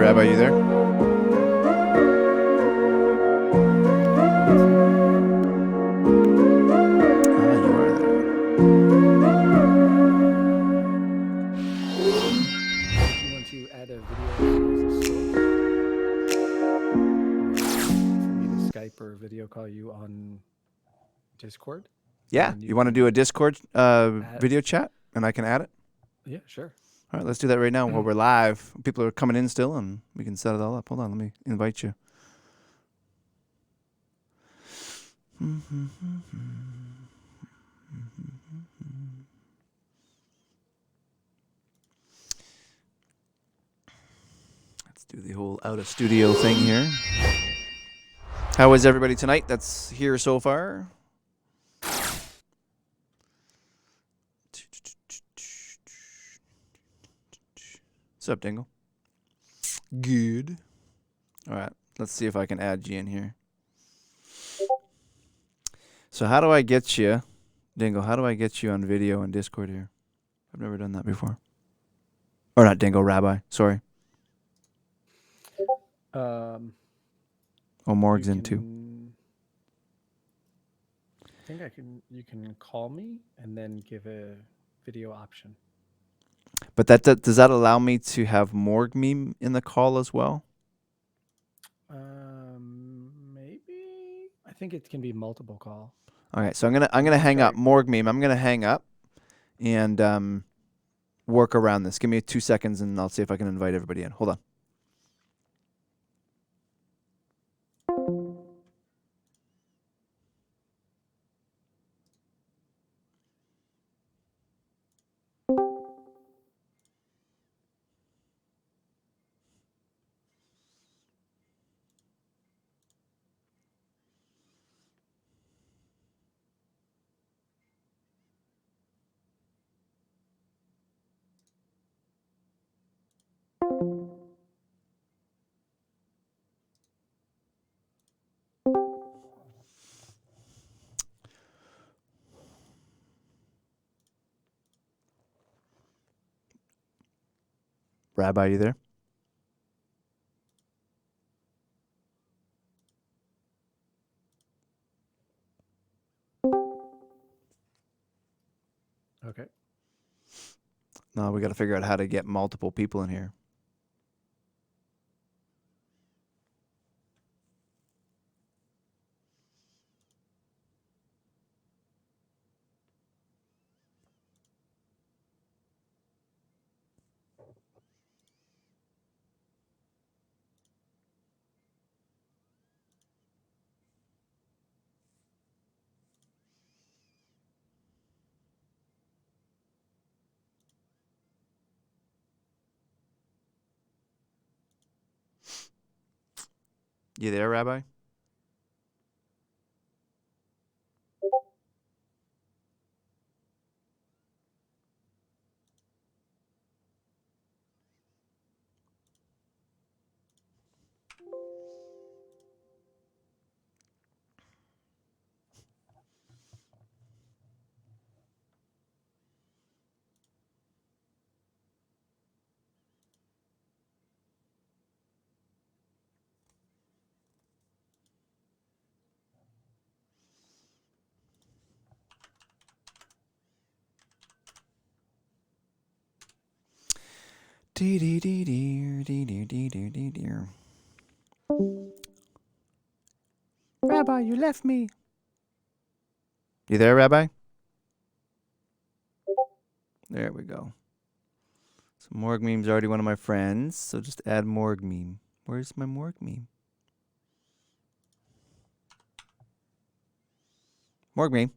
Rabbi, you there? You are there. Do you want to add a video as a source? For me to Skype or video call you on Discord? Yeah, you want to do a Discord video chat, and I can add it? Yeah, sure. All right, let's do that right now while we're live. People are coming in still, and we can set it all up. Hold on, let me invite you. Let's do the whole out of studio thing here. How is everybody tonight that's here so far? What's up, Dingle? Good. All right, let's see if I can add you in here. So how do I get you, Dingle, how do I get you on video and Discord here? I've never done that before. Or not Dingle, Rabbi, sorry. Oh, Morg's in too. I think you can call me and then give a video option. But does that allow me to have Morg meme in the call as well? Maybe. I think it can be multiple call. All right, so I'm gonna hang up Morg meme. I'm gonna hang up and work around this. Give me 2 seconds, and I'll see if I can invite everybody in. Hold on. Rabbi, you there? Okay. No, we got to figure out how to get multiple people in here. You there, Rabbi? Rabbi, you left me. You there, Rabbi? There we go. So Morg meme's already one of my friends, so just add Morg meme. Where's my Morg meme? Morg meme.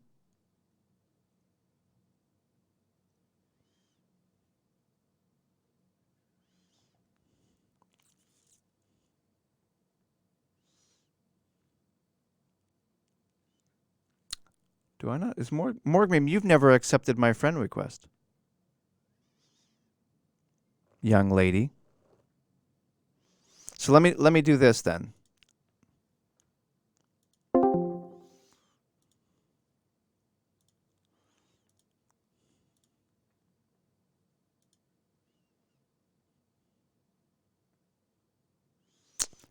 Do I not? Is Morg meme? You've never accepted my friend request, young lady. So let me do this then.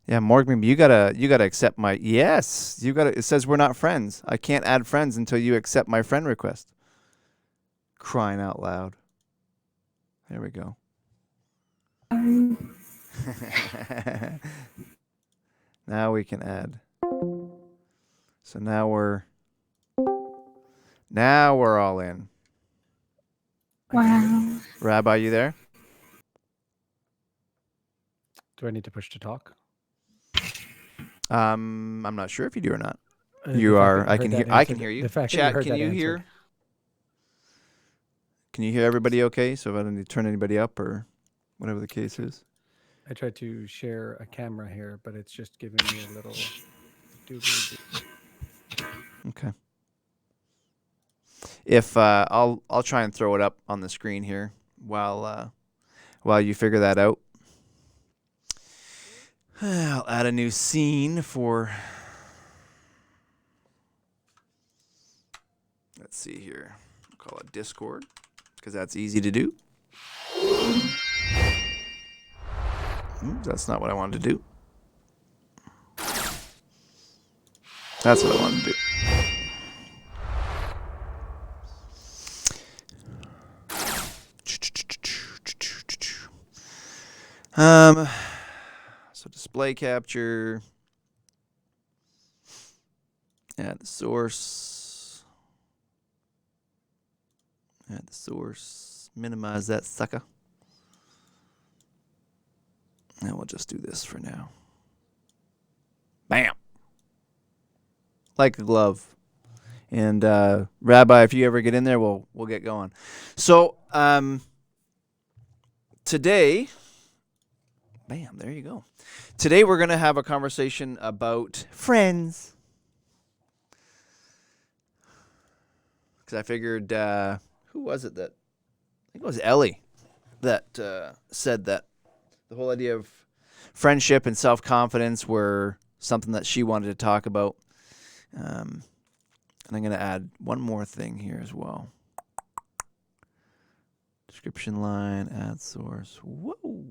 Yeah, Morgan, you gotta accept my yes. You gotta. It says we're not friends. I can't add friends until you accept my friend request. Crying out loud. There we go. Now we can add. So now we're all in. Wow. Rabbi, you there? Do I need to push to talk? I'm not sure if you do or not. The You fact are. that I heard can that hear. I answered- can hear you. The fact that Chat, heard can that you answered. hear? Can you hear everybody okay? So if I don't need to turn anybody up or whatever the case is. I tried to share a camera here, but it's just giving me a little doobly-doo. Okay. If I'll try and throw it up on the screen here while you figure that out. I'll add a new scene for. Let's see here. We'll call it Discord because that's easy to do. That's not what I wanted to do. That's what I wanted to do. So display capture. Add the source. Add the source. Minimize that sucker. And we'll just do this for now. Bam. Like a glove. And Rabbi, if you ever get in there, we'll get going. So today, bam, there you go. Today we're going to have a conversation about friends. Because I figured, who was it that, I think it was Ellie that said that the whole idea of friendship and self-confidence were something that she wanted to talk about. And I'm going to add one more thing here as well. Description line, add source. Whoa.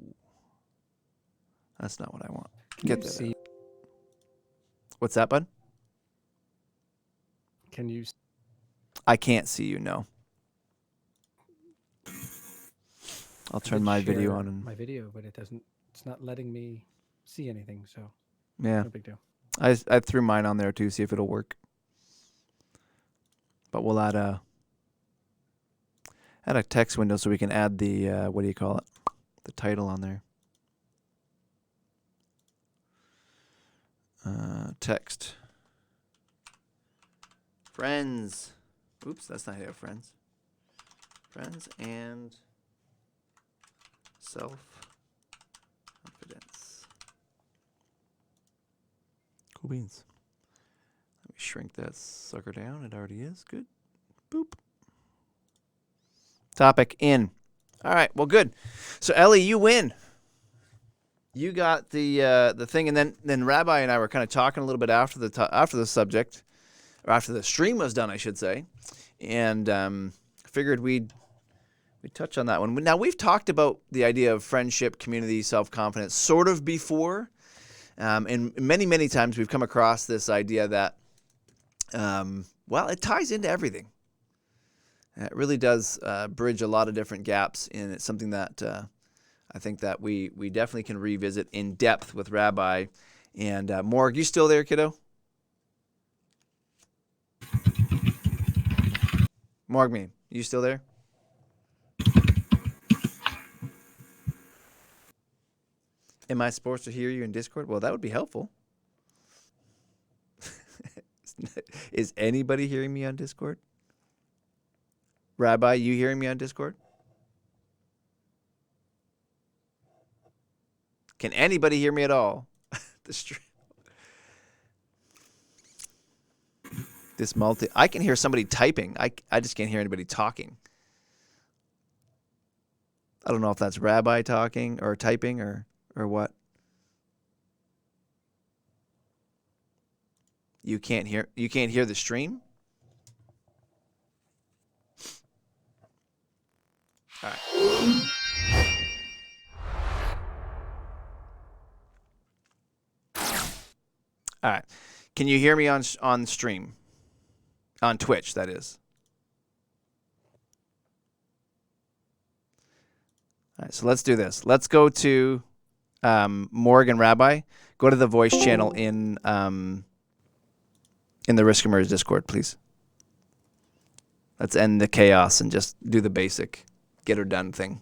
That's not what I want. Get that. See, What's that, bud? can you? I can't see you, no. I'll turn my video on. And My video, but it doesn't. It's not letting me see anything. So yeah, no big deal. I threw mine on there too, see if it'll work. But we'll add a text window so we can add the what do you call it? The title on there. Text. Friends. Oops, that's not how friends. Friends and self-confidence. Cool beans. Let me shrink that sucker down. It already is. Good. Boop. Topic in. All right. Well, good. So Ellie, you win. You got the thing, and then Rabbi and I were kind of talking a little bit after the subject, or after the stream was done, I should say, and figured we'd touch on that one. Now we've talked about the idea of friendship, community, self-confidence, sort of before, and many times we've come across this idea that, well, it ties into everything. It really does bridge a lot of different gaps, and it's something that I think that we definitely can revisit in depth with Rabbi. And Morg, you still there, kiddo? Morg, me, you still there? Am I supposed to hear you in Discord? Well, that would be helpful. Is anybody hearing me on Discord? Rabbi, you hearing me on Discord? Can anybody hear me at all? I can hear somebody typing. I just can't hear anybody talking. I don't know if that's Rabbi talking or typing or what. You can't hear the stream? All right. All right. Can you hear me on stream? On Twitch, that is. All right, so let's do this. Let's go to Morgan Rabbi. Go to the voice channel in the Risk Emerge Discord, please. Let's end the chaos and just do the basic get her done thing.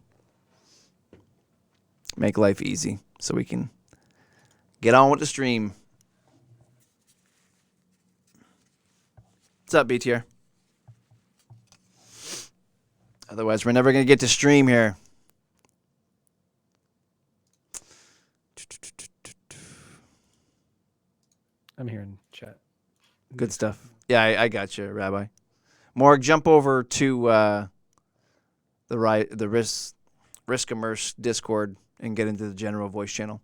Make life easy so we can get on with the stream. What's up, BTR? Otherwise, we're never going to get to stream here. I'm here in chat. Good stuff. Yeah, I got you, Rabbi. Morg, jump over to the Risk Immerse Discord and get into the general voice channel.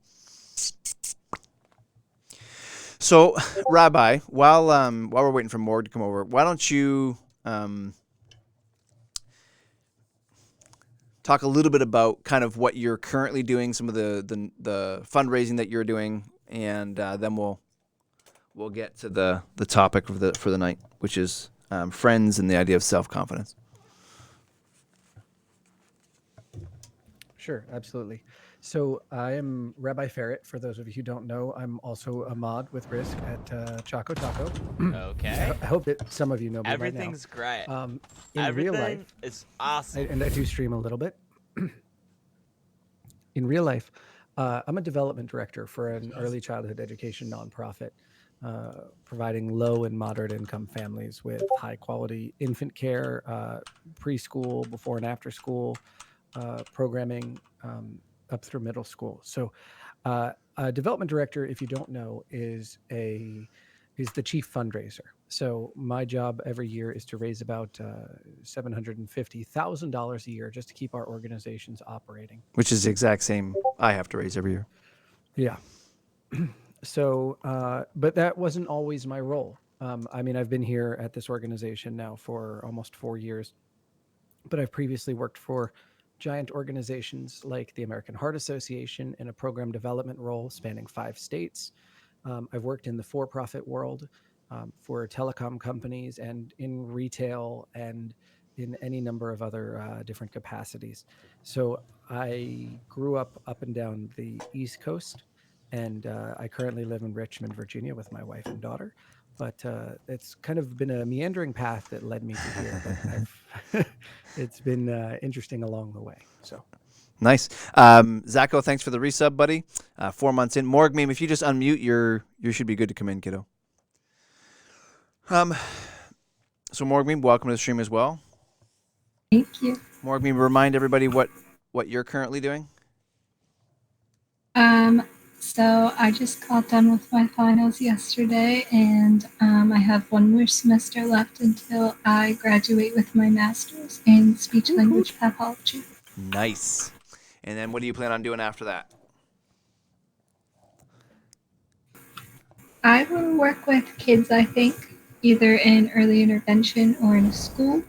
So, Rabbi, while we're waiting for Morg to come over, why don't you talk a little bit about kind of what you're currently doing, some of the fundraising that you're doing, and then we'll get to the topic for the night, which is friends and the idea of self-confidence. Sure, absolutely. So I am Rabbi Ferret. For those of you who don't know, I'm also a mod with Risk at Choco Taco. Okay. I hope that some of you know me Everything's great. by now. In Everything real life, is awesome. and I do stream a little bit. In real life, I'm a development director for an early childhood education nonprofit, providing low and moderate income families with high quality infant care, preschool, before and after school programming up through middle school. So a development director, if you don't know, is the chief fundraiser. So my job every year is to raise about $750,000 a year just to keep our organizations operating. Which is the exact same I have to raise every year. Yeah. So, but that wasn't always my role. I mean, I've been here at this organization now for almost 4 years, but I've previously worked for giant organizations like the American Heart Association in a program development role spanning 5 states. I've worked in the for-profit world for telecom companies and in retail and in any number of other different capacities. So I grew up and down the East Coast, and I currently live in Richmond, Virginia with my wife and daughter. But it's kind of been a meandering path that led me to here. But it's been interesting along the way. So Nice. Zacho, thanks for the resub, buddy. 4 months in. Morg, meme, if you just unmute, you should be good to come in, kiddo. So Morg, meme, welcome to the stream as well. Thank you. Morg, meme, remind everybody what you're currently doing. So I just got done with my finals yesterday, and I have 1 more semester left until I graduate with my master's in speech language pathology. Nice. And then what do you plan on doing after that? I will work with kids, I think, either in early intervention or in a school.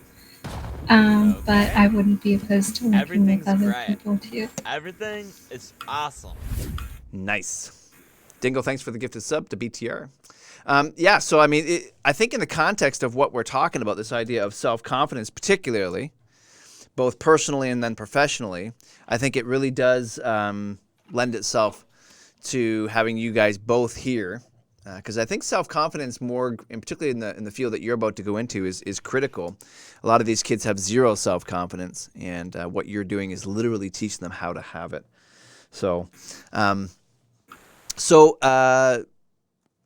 But I wouldn't be opposed to working with other people too. Everything is awesome. Nice. Dingle, thanks for the gifted sub to BTR. Yeah, so I mean, I think in the context of what we're talking about, this idea of self-confidence, particularly, both personally and then professionally, I think it really does lend itself to having you guys both here, because I think self-confidence, more, and particularly in the field that you're about to go into, is critical. A lot of these kids have zero self-confidence, and what you're doing is literally teaching them how to have it. So,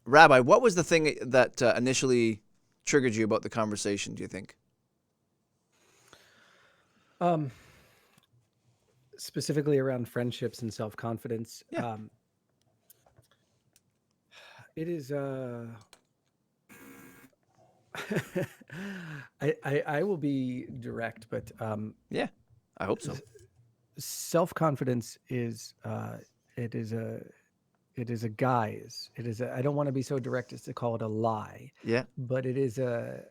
Rabbi, what was the thing that initially triggered you about the conversation, do you think? Specifically around friendships and self-confidence. Yeah. It is I will be direct, but Yeah, I hope so. self-confidence is it is a guise. I don't want to be so direct as to call it a lie, Yeah. but it is a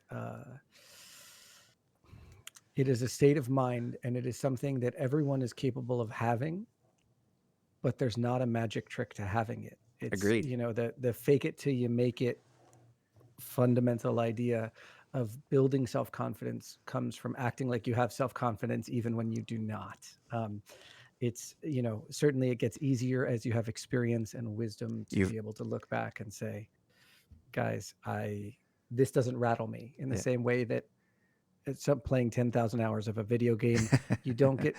state of mind, and it is something that everyone is capable of having, but there's not a magic trick to having it. It's, Agreed. the fake it till you make it fundamental idea of building self-confidence comes from acting like you have self-confidence even when you do not. It's, certainly it gets easier as you have experience and wisdom to You've be able to look back and say, guys, this doesn't rattle me in the Yeah. same way that it's playing 10,000 hours of a video game. You don't get,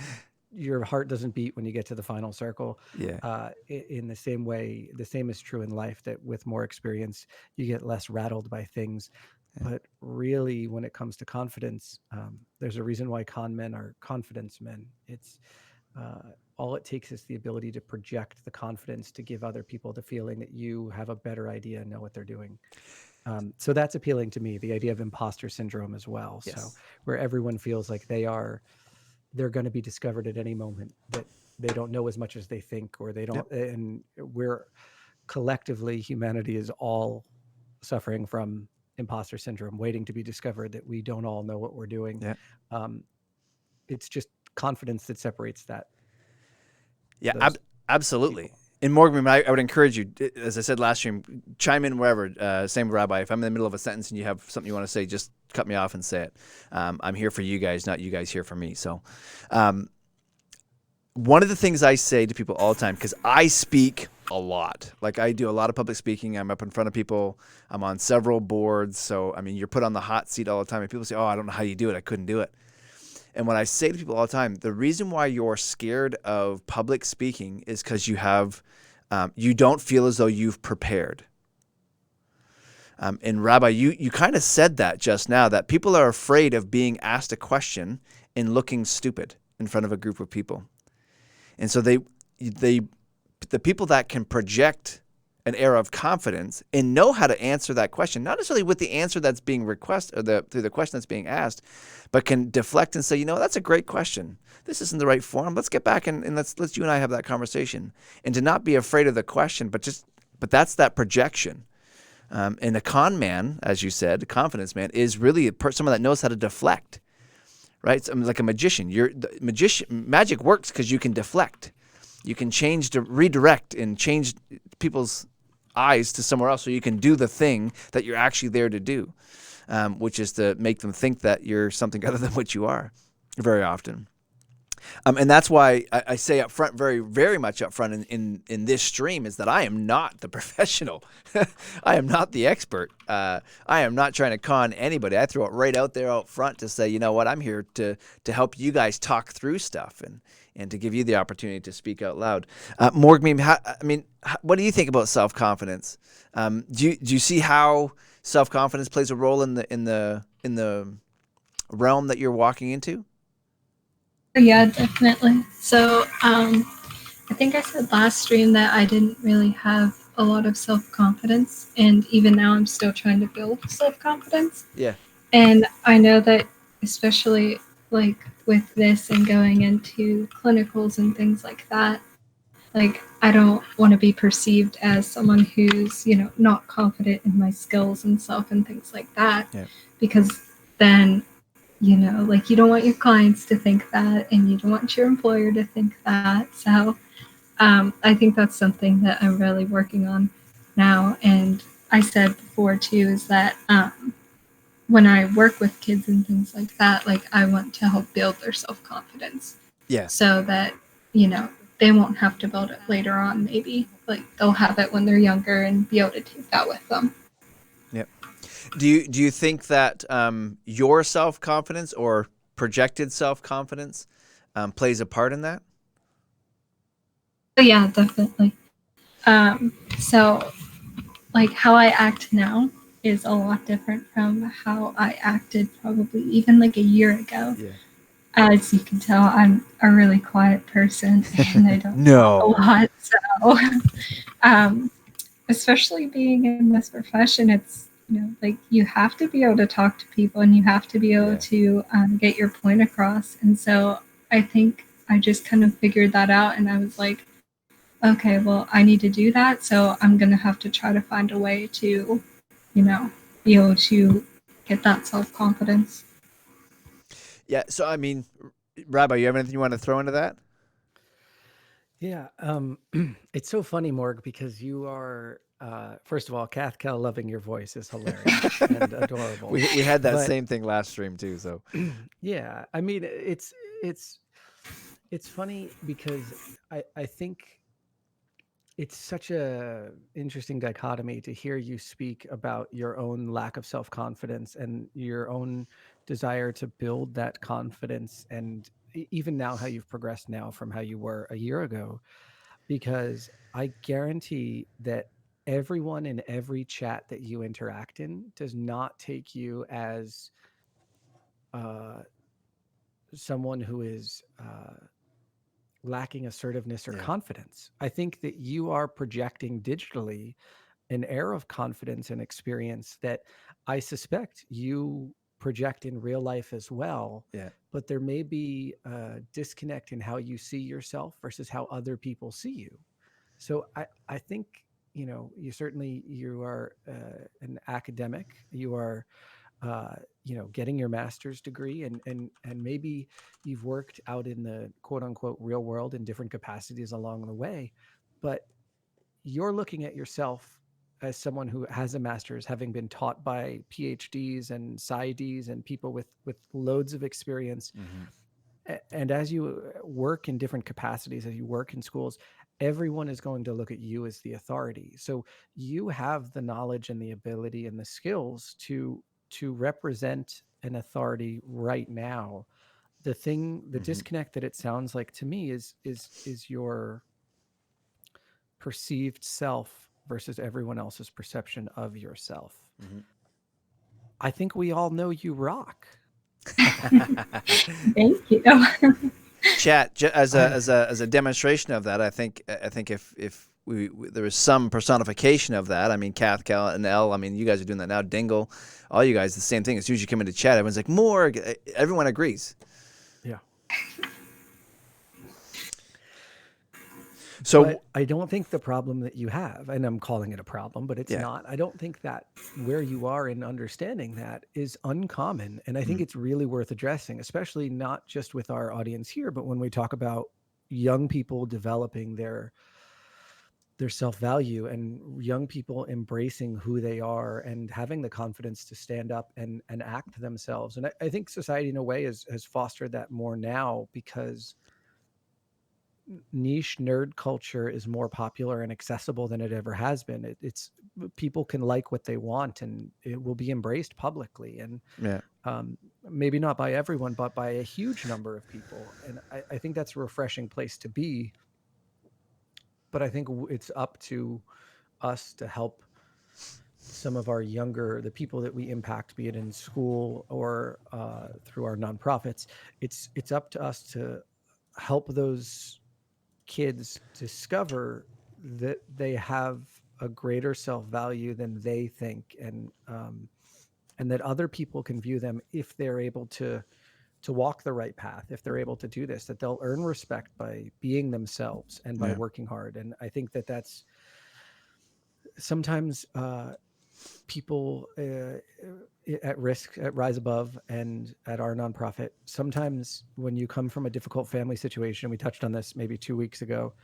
your heart doesn't beat when you get to the final circle. Yeah. In the same way, the same is true in life, that with more experience, you get less rattled by things. Yeah. But really, when it comes to confidence, there's a reason why con men are confidence men. It's all it takes is the ability to project the confidence to give other people the feeling that you have a better idea and know what they're doing. So that's appealing to me, the idea of imposter syndrome as well. So Yes. where everyone feels like they're going to be discovered at any moment, that they don't know as much as they think, or they don't. And we're collectively, humanity is all suffering from imposter syndrome, waiting to be discovered, that we don't all know what we're doing. Yeah. It's just confidence that separates that. Yeah, those absolutely. people. And Morgan, I would encourage you, as I said last stream, chime in wherever. Same with Rabbi. If I'm in the middle of a sentence and you have something you want to say, just cut me off and say it. I'm here for you guys, not you guys here for me. So one of the things I say to people all the time, because I speak a lot. Like, I do a lot of public speaking. I'm up in front of people. I'm on several boards. So, I mean, you're put on the hot seat all the time. And people say, oh, I don't know how you do it. I couldn't do it. And what I say to people all the time, the reason why you're scared of public speaking is because you don't feel as though you've prepared. And Rabbi, you kind of said that just now, that people are afraid of being asked a question and looking stupid in front of a group of people. And so the people that can project an air of confidence and know how to answer that question, not necessarily with the answer that's being requested, or through the question that's being asked, but can deflect and say, that's a great question. This isn't the right forum. Let's get back and let's you and I have that conversation. And to not be afraid of the question, but that's that projection. And a con man, as you said, a confidence man, is really someone that knows how to deflect, right? It's like a magician. Magic works because you can deflect. You can redirect and change people's eyes to somewhere else, so you can do the thing that you're actually there to do, which is to make them think that you're something other than what you are very often. And that's why I say up front, very, very much up front in this stream, is that I am not the professional. I am not the expert. I am not trying to con anybody. I throw it right out there out front to say, you know what, I'm here to help you guys talk through stuff and to give you the opportunity to speak out loud. Morgan, what do you think about self-confidence? Do you see how self-confidence plays a role in the realm that you're walking into? Yeah, definitely. So I think I said last stream that I didn't really have a lot of self-confidence, and even now I'm still trying to build self-confidence. Yeah. And I know that, especially like with this and going into clinicals and things like that, like, I don't want to be perceived as someone who's, not confident in my skills and stuff and things like that. Yeah. Because then, like, you don't want your clients to think that, and you don't want your employer to think that. So I think that's something that I'm really working on now. And I said before too, is that when I work with kids and things like that, like, I want to help build their self-confidence. Yeah. So that, they won't have to build it later on. Maybe like they'll have it when they're younger and be able to take that with them. Yep. Do you think that your self-confidence or projected self-confidence plays a part in that? Yeah, definitely. So like how I act now is a lot different from how I acted probably even like a year ago. Yeah. As you can tell, I'm a really quiet person and I don't No. talk a lot. So especially being in this profession, it's, like, you have to be able to talk to people and you have to be able to get your point across. And so I think I just kind of figured that out, and I was like, okay, well, I need to do that. So I'm going to have to try to find a way to, be able to get that self-confidence. Yeah. So, Rabbi, you have anything you want to throw into that? Yeah, it's so funny, Morg, because you are, first of all, Kath Cal loving your voice is hilarious and adorable. We had that But same thing last stream too. So yeah, I mean, it's it's funny because I think it's such a interesting dichotomy to hear you speak about your own lack of self-confidence and your own desire to build that confidence, and even now how you've progressed now from how you were a year ago, because I guarantee that everyone in every chat that you interact in does not take you as uh, someone who is lacking assertiveness or yeah, confidence. I think that you are projecting digitally an air of confidence and experience that I suspect you project in real life as well. yeah, But there may be a disconnect in how you see yourself versus how other people see you. So I think, you certainly, you are an academic. You are getting your master's degree, and maybe you've worked out in the quote unquote real world in different capacities along the way, but you're looking at yourself as someone who has a master's, having been taught by PhDs and PsyDs and people with loads of experience. hmm And as you work in different capacities, as you work in schools, everyone is going to look at you as the authority. So you have the knowledge and the ability and the skills to represent an authority right now. The hmm disconnect that it sounds like to me is your perceived self versus everyone else's perception of yourself. hmm I think we all know you rock. Thank you. Chat as a I, as a as a demonstration of that. I think if there was some personification of that. I mean, Kath, Cal, and Elle. I mean, you guys are doing that now. Dingle, all you guys, the same thing. As soon as you come into chat, everyone's like, Morg. Everyone agrees. yeah. So But I don't think the problem that you have, and I'm calling it a problem, but it's yeah, not. I don't think that where you are in understanding that is uncommon. And I think mm, it's really worth addressing, especially not just with our audience here, but when we talk about young people developing their self-value and young people embracing who they are and having the confidence to stand up and act themselves. And I think society in a way has fostered that more now because niche nerd culture is more popular and accessible than it ever has been. It's people can like what they want and it will be embraced publicly, and yeah, um, maybe not by everyone, but by a huge number of people. And I think that's a refreshing place to be. But I think it's up to us to help some of our younger, the people that we impact, be it in school or through our nonprofits. It's up to us to help those kids discover that they have a greater self-value than they think, and that other people can view them if they're able to walk the right path, if they're able to do this, that they'll earn respect by being themselves and by yeah, working hard. And I think that that's sometimes people at risk at Rise Above and at our nonprofit. Sometimes when you come from a difficult family situation, we touched on this maybe 2 weeks ago.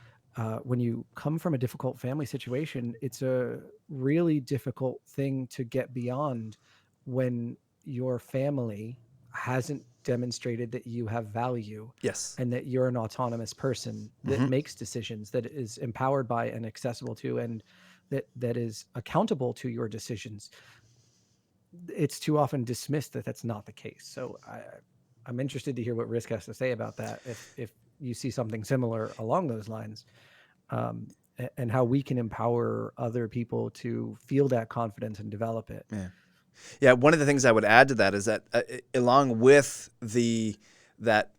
When you come from a difficult family situation, it's a really difficult thing to get beyond when your family hasn't demonstrated that you have value yes, and that you're an autonomous person that hmm makes decisions, that is empowered by and accessible to, and that is accountable to your decisions. It's too often dismissed that that's not the case. So I'm interested to hear what Risk has to say about that. If you see something similar along those lines, um, and how we can empower other people to feel that confidence and develop it. yeah. Yeah, one of the things I would add to that is that along with that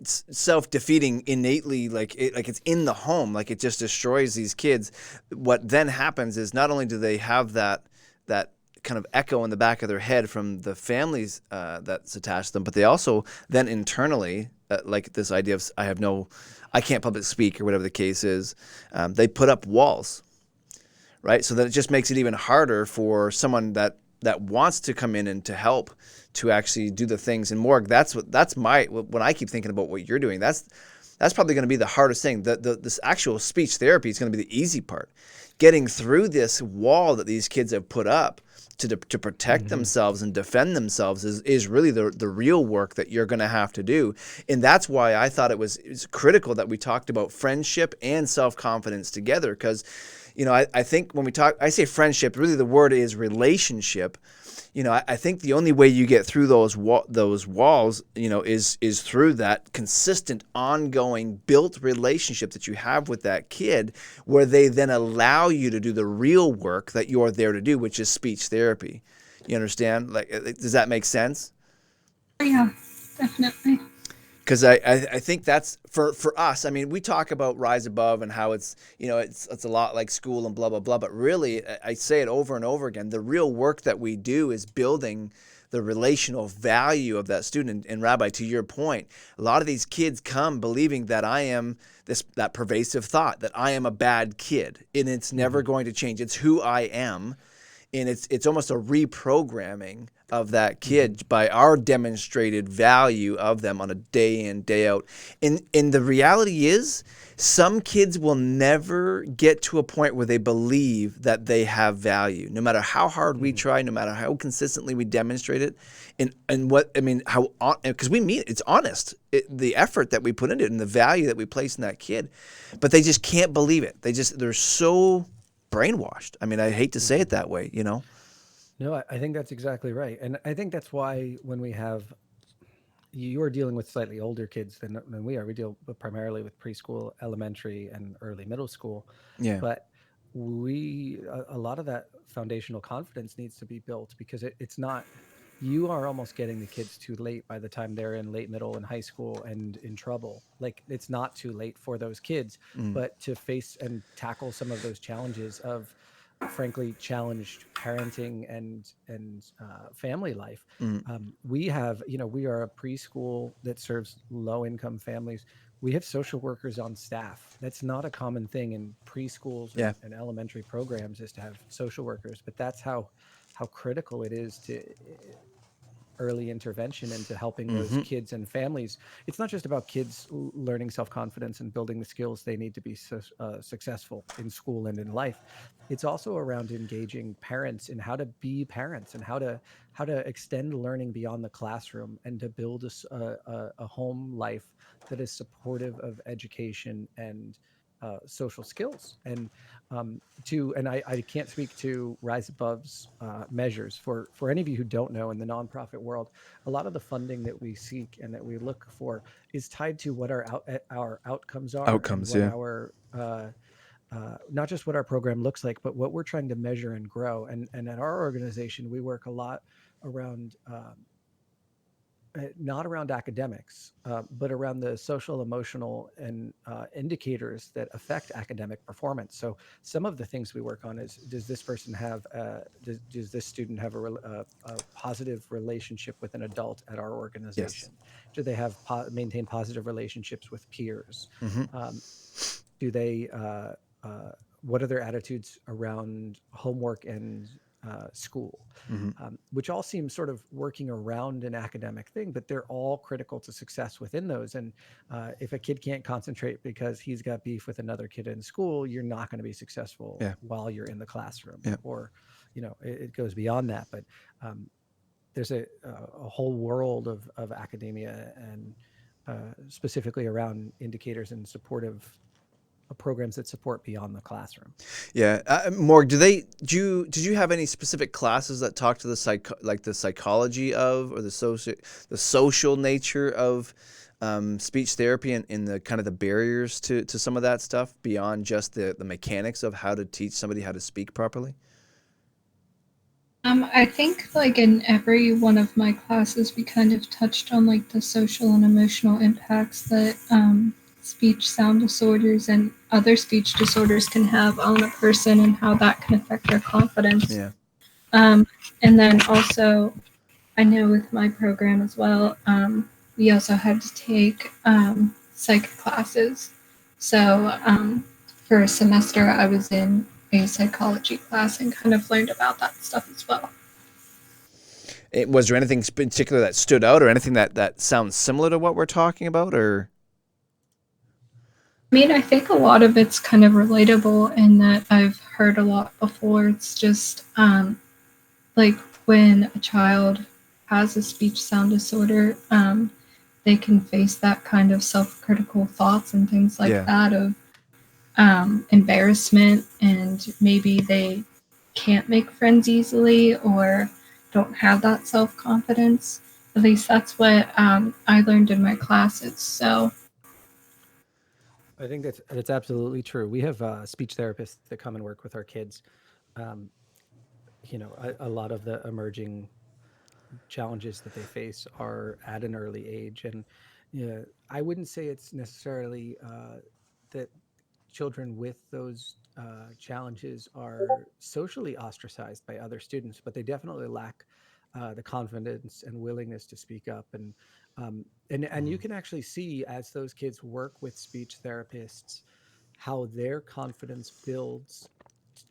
self-defeating innately, like it's in the home, like it just destroys these kids. What then happens is not only do they have that kind of echo in the back of their head from the families that's attached to them, but they also then internally, like this idea of I can't public speak or whatever the case is, they put up walls, right? So that it just makes it even harder for someone that wants to come in and to help to actually do the things. And Morg, when I keep thinking about what you're doing, That's probably going to be the hardest thing. This actual speech therapy is going to be the easy part. Getting through this wall that these kids have put up to protect themselves and defend themselves is really the real work that you're going to have to do. And that's why I thought it's critical that we talked about friendship and self-confidence together, because, I think when I say friendship, really the word is relationship. I think the only way you get through those walls, is through that consistent, ongoing, built relationship that you have with that kid, where they then allow you to do the real work that you're there to do, which is speech therapy. You understand? Does that make sense? Yeah, definitely. Because I think that's for us. I mean, we talk about Rise Above and how it's a lot like school and blah blah blah. But really, I say it over and over again. The real work that we do is building the relational value of that student. And Rabbi, to your point, a lot of these kids come believing that I am that pervasive thought that I am a bad kid, and it's never going to change. It's who I am. And it's almost a reprogramming of that kid by our demonstrated value of them on a day in, day out. And the reality is, some kids will never get to a point where they believe that they have value, no matter how hard we try, no matter how consistently we demonstrate it. Because we mean it's honest, the effort that we put into it and the value that we place in that kid, but they just can't believe it. They're so brainwashed. I mean, I hate to say it that way, No, I think that's exactly right. And I think that's why when you are dealing with slightly older kids than we are. We deal primarily with preschool, elementary, and early middle school. Yeah. But a lot of that foundational confidence needs to be built, because it's not, you are almost getting the kids too late by the time they're in late middle and high school and in trouble. Like, it's not too late for those kids, but to face and tackle some of those challenges of, frankly, challenged parenting and family life. We are a preschool that serves low income families. We have social workers on staff. That's not a common thing in preschools and elementary programs, is to have social workers, but that's how critical it is to early intervention into helping those kids and families. It's not just about kids learning self-confidence and building the skills they need to be successful in school and in life. It's also around engaging parents in how to be parents and how to extend learning beyond the classroom, and to build a home life that is supportive of education and social skills. And I can't speak to Rise Above's measures. For any of you who don't know, in the nonprofit world, a lot of the funding that we seek and that we look for is tied to what our outcomes are. Our not just what our program looks like, but what we're trying to measure and grow. And at our organization, we work a lot around not around academics, but around the social, emotional, and indicators that affect academic performance. So some of the things we work on is, does this person have, does this student have a positive relationship with an adult at our organization? Yes. Do they have maintain positive relationships with peers? Do they, what are their attitudes around homework and school, which all seem sort of working around an academic thing, but they're all critical to success within those. And if a kid can't concentrate because he's got beef with another kid in school, you're not going to be successful while you're in the classroom. Or, it goes beyond that. But there's a whole world of academia and specifically around indicators and supportive programs that support beyond the classroom. Morg, did you have any specific classes that talk to the psychology of, or the social nature of speech therapy, and in the kind of the barriers to some of that stuff beyond just the mechanics of how to teach somebody how to speak properly? I think in every one of my classes, we kind of touched on the social and emotional impacts that speech sound disorders and other speech disorders can have on a person, and how that can affect their confidence. And then also, I know with my program as well, we also had to take psych classes. So for a semester, I was in a psychology class and kind of learned about that stuff as well. Was there anything particular that stood out, or anything that sounds similar to what we're talking about, or? mean, I think a lot of it's kind of relatable in that I've heard a lot before. It's just like when a child has a speech sound disorder, they can face that kind of self-critical thoughts and things like Yeah. that of embarrassment, and maybe they can't make friends easily or don't have that self-confidence. At least that's what I learned in my classes. So I think that's absolutely true. We have speech therapists that come and work with our kids. Um, a lot of the emerging challenges that they face are at an early age, and yeah, I wouldn't say it's necessarily that children with those challenges are socially ostracized by other students, but they definitely lack the confidence and willingness to speak up. And you can actually see as those kids work with speech therapists how their confidence builds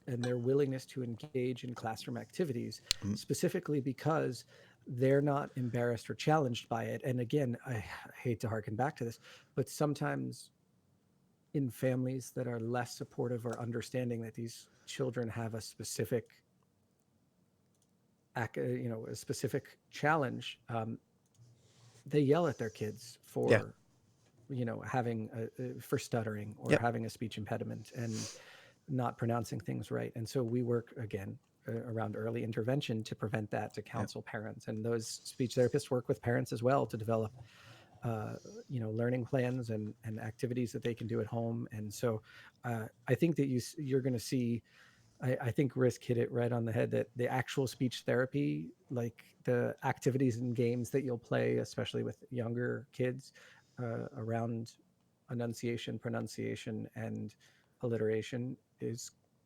and their willingness to engage in classroom activities, Mm. specifically because they're not embarrassed or challenged by it. And again, I hate to harken back to this, but sometimes in families that are less supportive or understanding that these children have a specific a specific challenge, they yell at their kids Yeah. for having for stuttering or Yep. having a speech impediment and not pronouncing things right. And so we work again around early intervention to prevent that, to counsel parents, and those speech therapists work with parents as well to develop learning plans and activities that they can do at home. And so I think that you're going to see, I think Risk hit it right on the head, that the actual speech therapy, like the activities and games that you'll play, especially with younger kids around enunciation, pronunciation, and alliteration,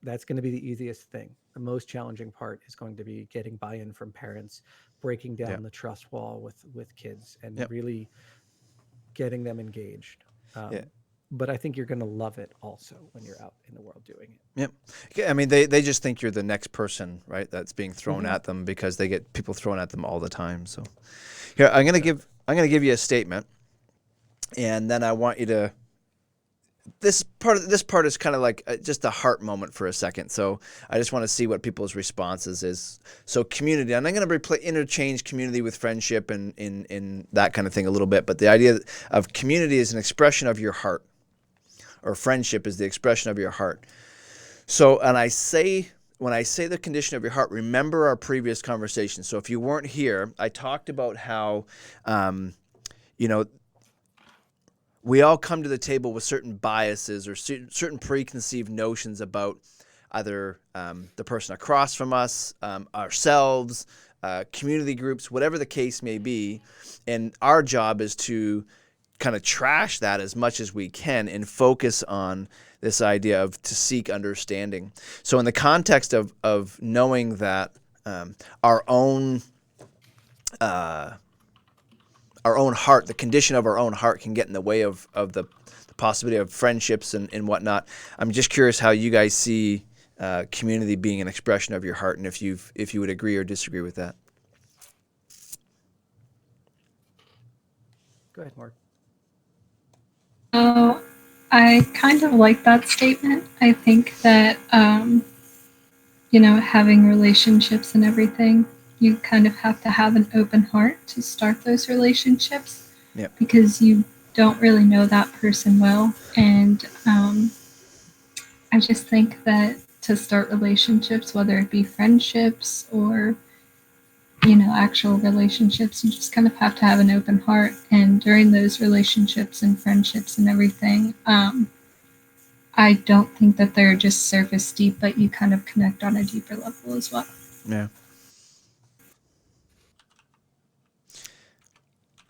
that's going to be the easiest thing. The most challenging part is going to be getting buy-in from parents, breaking down Yep. the trust wall with kids, and Yep. really getting them engaged. Yeah. But I think you're going to love it also when you're out in the world doing it. Yep. Yeah, I mean, they just think you're the next person, right? That's being thrown Mhm. at them because they get people thrown at them all the time. So, here I'm gonna give you a statement, and then I want you to. This part is kind of like just a heart moment for a second. So I just want to see what people's responses is. So community, and I'm going to interchange community with friendship and in that kind of thing a little bit. But the idea of community is an expression of your heart, or friendship is the expression of your heart. So, and when I say the condition of your heart, remember our previous conversation. So if you weren't here, I talked about how, you know, we all come to the table with certain biases or certain preconceived notions about either the person across from us, ourselves, community groups, whatever the case may be. And our job is to kind of trash that as much as we can and focus on this idea of to seek understanding. So in the context of knowing that our own heart, the condition of our own heart can get in the way of the possibility of friendships and whatnot. I'm just curious how you guys see community being an expression of your heart, and if you would agree or disagree with that. Go ahead, Mark. Oh, I kind of like that statement. I think that, having relationships and everything, you kind of have to have an open heart to start those relationships. Yep. Because you don't really know that person well. And I just think that to start relationships, whether it be friendships or actual relationships, you just kind of have to have an open heart. And during those relationships and friendships and everything, I don't think that they're just surface deep, but you kind of connect on a deeper level as well. Yeah.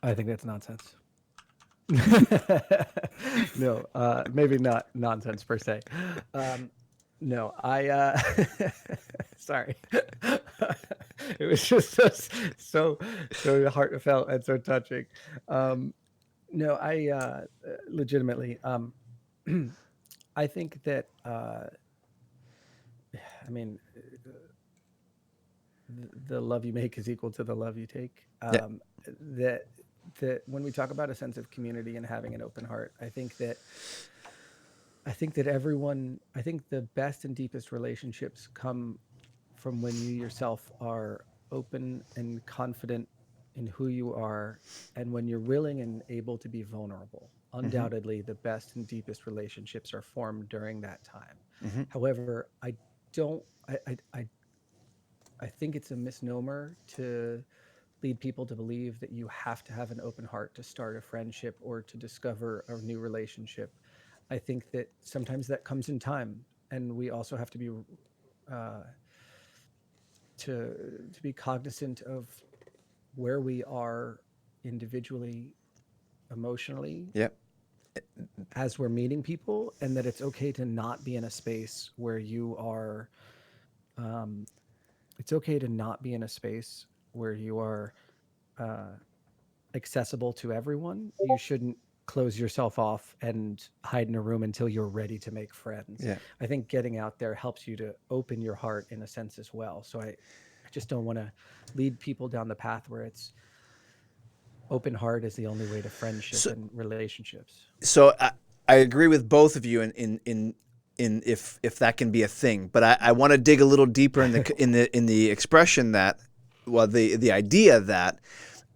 I think that's nonsense. No, maybe not nonsense per se. No, sorry. It was just so heartfelt and so touching. No, I legitimately, I think that, I mean, the love you make is equal to the love you take. Yeah. That when we talk about a sense of community and having an open heart, I think that I think the best and deepest relationships come from when you yourself are open and confident in who you are, and when you're willing and able to be vulnerable. Mm-hmm. Undoubtedly, the best and deepest relationships are formed during that time. Mm-hmm. However, don't, I think it's a misnomer to lead people to believe that you have to have an open heart to start a friendship or to discover a new relationship. I think that sometimes that comes in time, and we also have to be uh, to be cognizant of where we are individually, emotionally, Yep. as we're meeting people, and that it's okay to not be in a space where you are. Um, it's okay to not be in a space where you are uh, accessible to everyone. You shouldn't close yourself off and hide in a room until you're ready to make friends. Yeah. I think getting out there helps you to open your heart in a sense as well. So I just don't want to lead people down the path where it's open heart is the only way to friendship So, and relationships. so I agree with both of you in if that can be a thing, but I want to dig a little deeper in the expression that, well, the idea that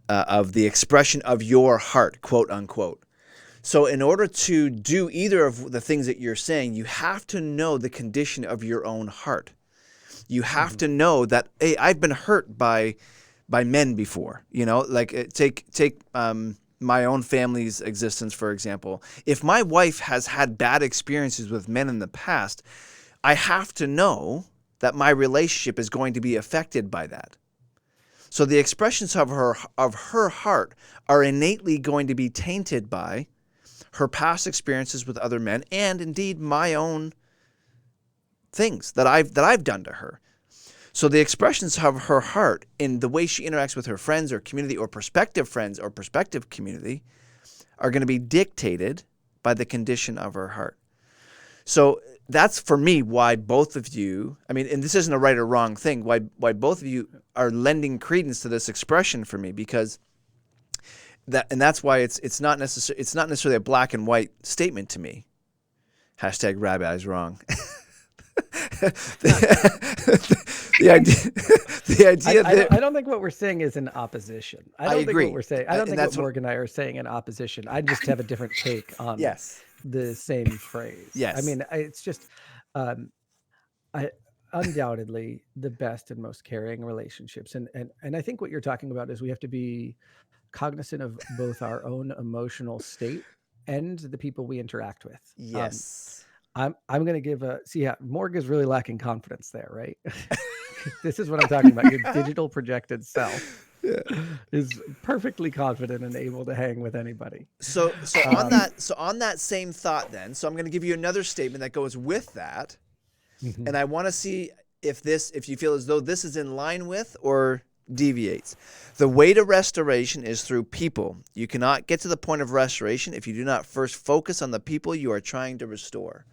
of the expression of your heart, quote unquote. So in order to do either of the things that you're saying, you have to know the condition of your own heart. You have to know that, hey, I've been hurt by men before. You know, like take my own family's existence, for example. If my wife has had bad experiences with men in the past, I have to know that my relationship is going to be affected by that. So the expressions of her heart are innately going to be tainted by her past experiences with other men, and indeed my own things that I've done to her. So the expressions of her heart in the way she interacts with her friends or community or prospective friends or prospective community are going to be dictated by the condition of her heart. So that's, for me, why both of you, I mean, and this isn't a right or wrong thing, why both of you are lending credence to this expression for me, because that's why it's not necessarily a black and white statement to me. Hashtag Rabbi's wrong. the idea that I don't think what we're saying is in opposition. I don't think agree. what we're saying. I don't think that's what Morgan and I are saying in opposition. I just have a different take on Yes. the same phrase. Yes. I mean, it's just, I undoubtedly the best and most caring relationships, and I think what you're talking about is we have to be cognizant of both our own emotional state and the people we interact with. Yes. I'm going to give Morg is really lacking confidence there, right? This is what I'm talking about. Your digital projected self is perfectly confident and able to hang with anybody. So on that same thought, then, so I'm going to give you another statement that goes with that, and I want to see if you feel as though this is in line with or deviates. The way to restoration is through people. You cannot get to the point of restoration if you do not first focus on the people you are trying to restore.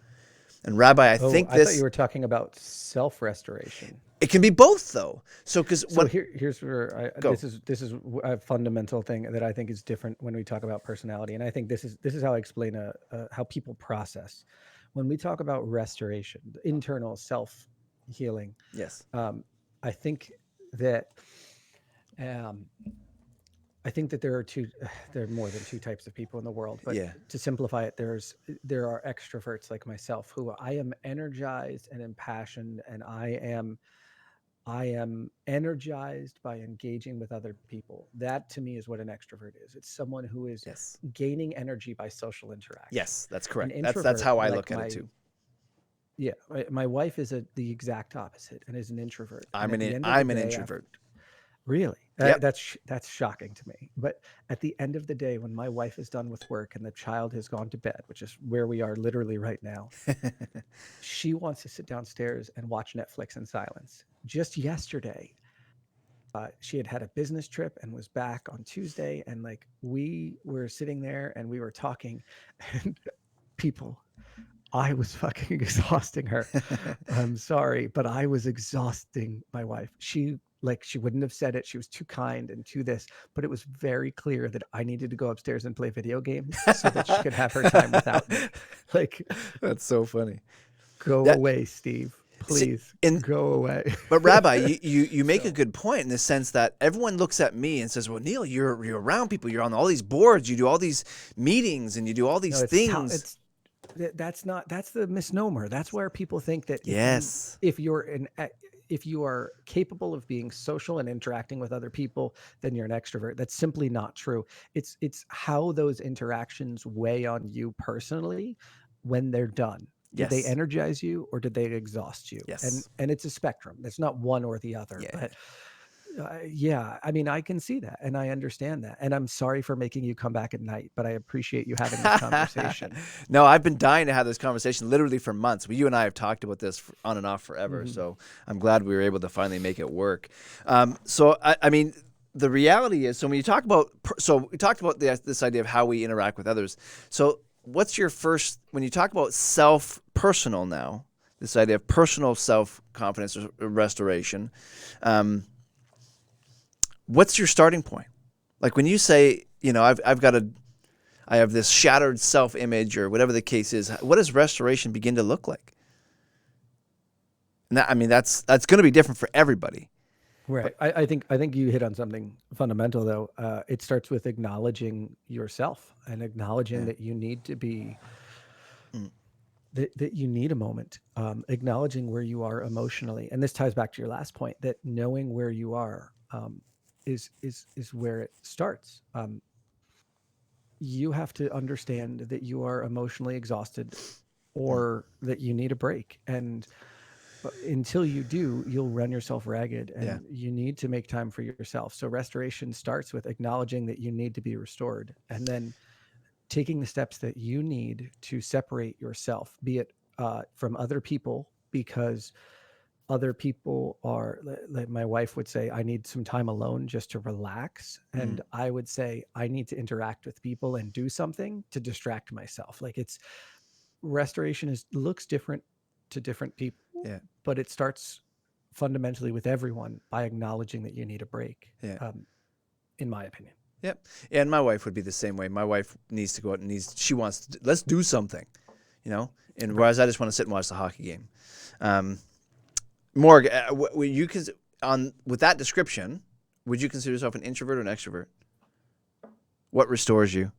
And Rabbi, I think I thought you were talking about self-restoration. It can be both, though. Here's where this is a fundamental thing that I think is different when we talk about personality, and I think this is how I explain how people process when we talk about restoration, internal self-healing. Yes. I think that there are more than two types of people in the world, but to simplify it, there are extroverts like myself who I am energized and impassioned, and I am energized by engaging with other people. That to me is what an extrovert is. It's someone who is gaining energy by social interaction. Yes, that's correct. That's how I look at it too. Yeah, my wife is the exact opposite and is an introvert. I'm an introvert. Really? Yep. That's shocking to me. But at the end of the day, when my wife is done with work and the child has gone to bed, which is where we are literally right now, she wants to sit downstairs and watch Netflix in silence. Just yesterday, she had a business trip and was back on Tuesday, and like we were sitting there and we were talking, and I was fucking exhausting her. I'm sorry, but I was exhausting my wife. She Like she wouldn't have said it. She was too kind and too this, but it was very clear that I needed to go upstairs and play video games so that she could have her time without me. Like, That's so funny. go That- away, Steve. Please in- go away. But Rabbi, you make a good point in the sense that everyone looks at me and says, "Well, Neil, you're around people. You're on all these boards. You do all these meetings, and you do all these No, things." That's the misnomer. That's where people think that Yes. if you are capable of being social and interacting with other people, then you're an extrovert. That's simply not true. It's how those interactions weigh on you personally when they're done. Did they Yes. energize you or did they exhaust you? Yes. And it's a spectrum. It's not one or the other. Yeah. But yeah, I mean, I can see that and I understand that. And I'm sorry for making you come back at night, but I appreciate you having this conversation. No, I've been dying to have this conversation literally for months. You and I have talked about this on and off forever. So I'm glad we were able to finally make it work. So I mean, the reality is, so when you talk about, so we talked about this idea of how we interact with others. So what's your first, when you talk about personal now, this idea of personal self-confidence or restoration, what's your starting point? Like when you say, I have this shattered self-image or whatever the case is, what does restoration begin to look like? And that's going to be different for everybody. Right. I think you hit on something fundamental though. It starts with acknowledging yourself and acknowledging that you need to be that you need a moment, acknowledging where you are emotionally. And this ties back to your last point, that knowing where you are is where it starts. You have to understand that you are emotionally exhausted or that you need a break. And until you do, you'll run yourself ragged, and you need to make time for yourself. So restoration starts with acknowledging that you need to be restored, and then taking the steps that you need to separate yourself, be it from other people, because other people are, like my wife would say, I need some time alone just to relax. And I would say, I need to interact with people and do something to distract myself. Like restoration looks different to different people, but it starts fundamentally with everyone by acknowledging that you need a break, in my opinion. Yep. And my wife would be the same way. My wife needs to go out and she wants to, let's do something, and whereas I just want to sit and watch the hockey game. Morg, with that description, would you consider yourself an introvert or an extrovert? What restores you?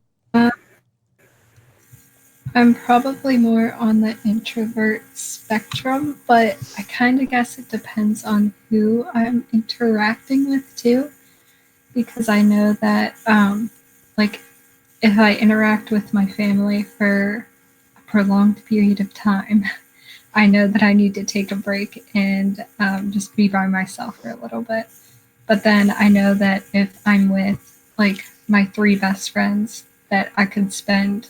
I'm probably more on the introvert spectrum, but I kind of guess it depends on who I'm interacting with too. Because I know that, if I interact with my family for a prolonged period of time, I know that I need to take a break and just be by myself for a little bit. But then I know that if I'm with, my 3 best friends, that I could spend,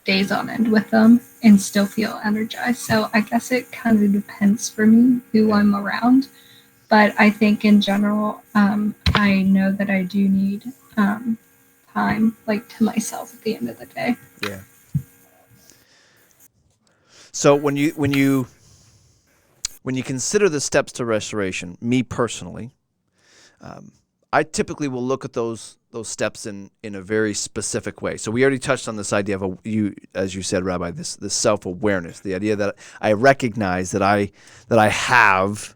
days on end with them and still feel energized. So I guess it kind of depends for me who I'm around. But I think in general, I know that I do need time, to myself at the end of the day. Yeah. So when you consider the steps to restoration, me personally, I typically will look at those steps in a very specific way. So we already touched on this idea of as you said, Rabbi, this self-awareness, the idea that I recognize that I have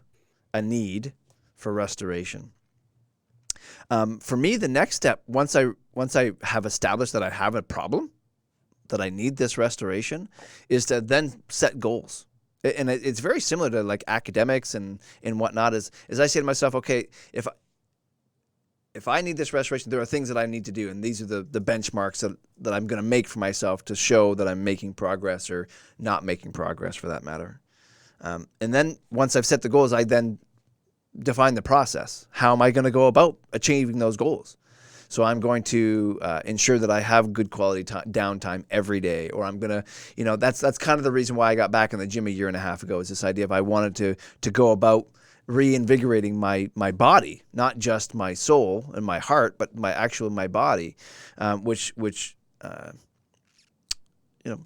a need for restoration. For me, the next step, once I have established that I have a problem, that I need this restoration, is to then set goals. And it's very similar to academics and whatnot. Is I say to myself, okay, if I need this restoration, there are things that I need to do, and these are the benchmarks that I'm going to make for myself to show that I'm making progress or not making progress, for that matter. And then once I've set the goals, I then define the process. How am I going to go about achieving those goals? So I'm going to ensure that I have good quality downtime every day, or I'm going to, that's kind of the reason why I got back in the gym a year and a half ago, is this idea of I wanted to go about reinvigorating my body, not just my soul and my heart, but my body, which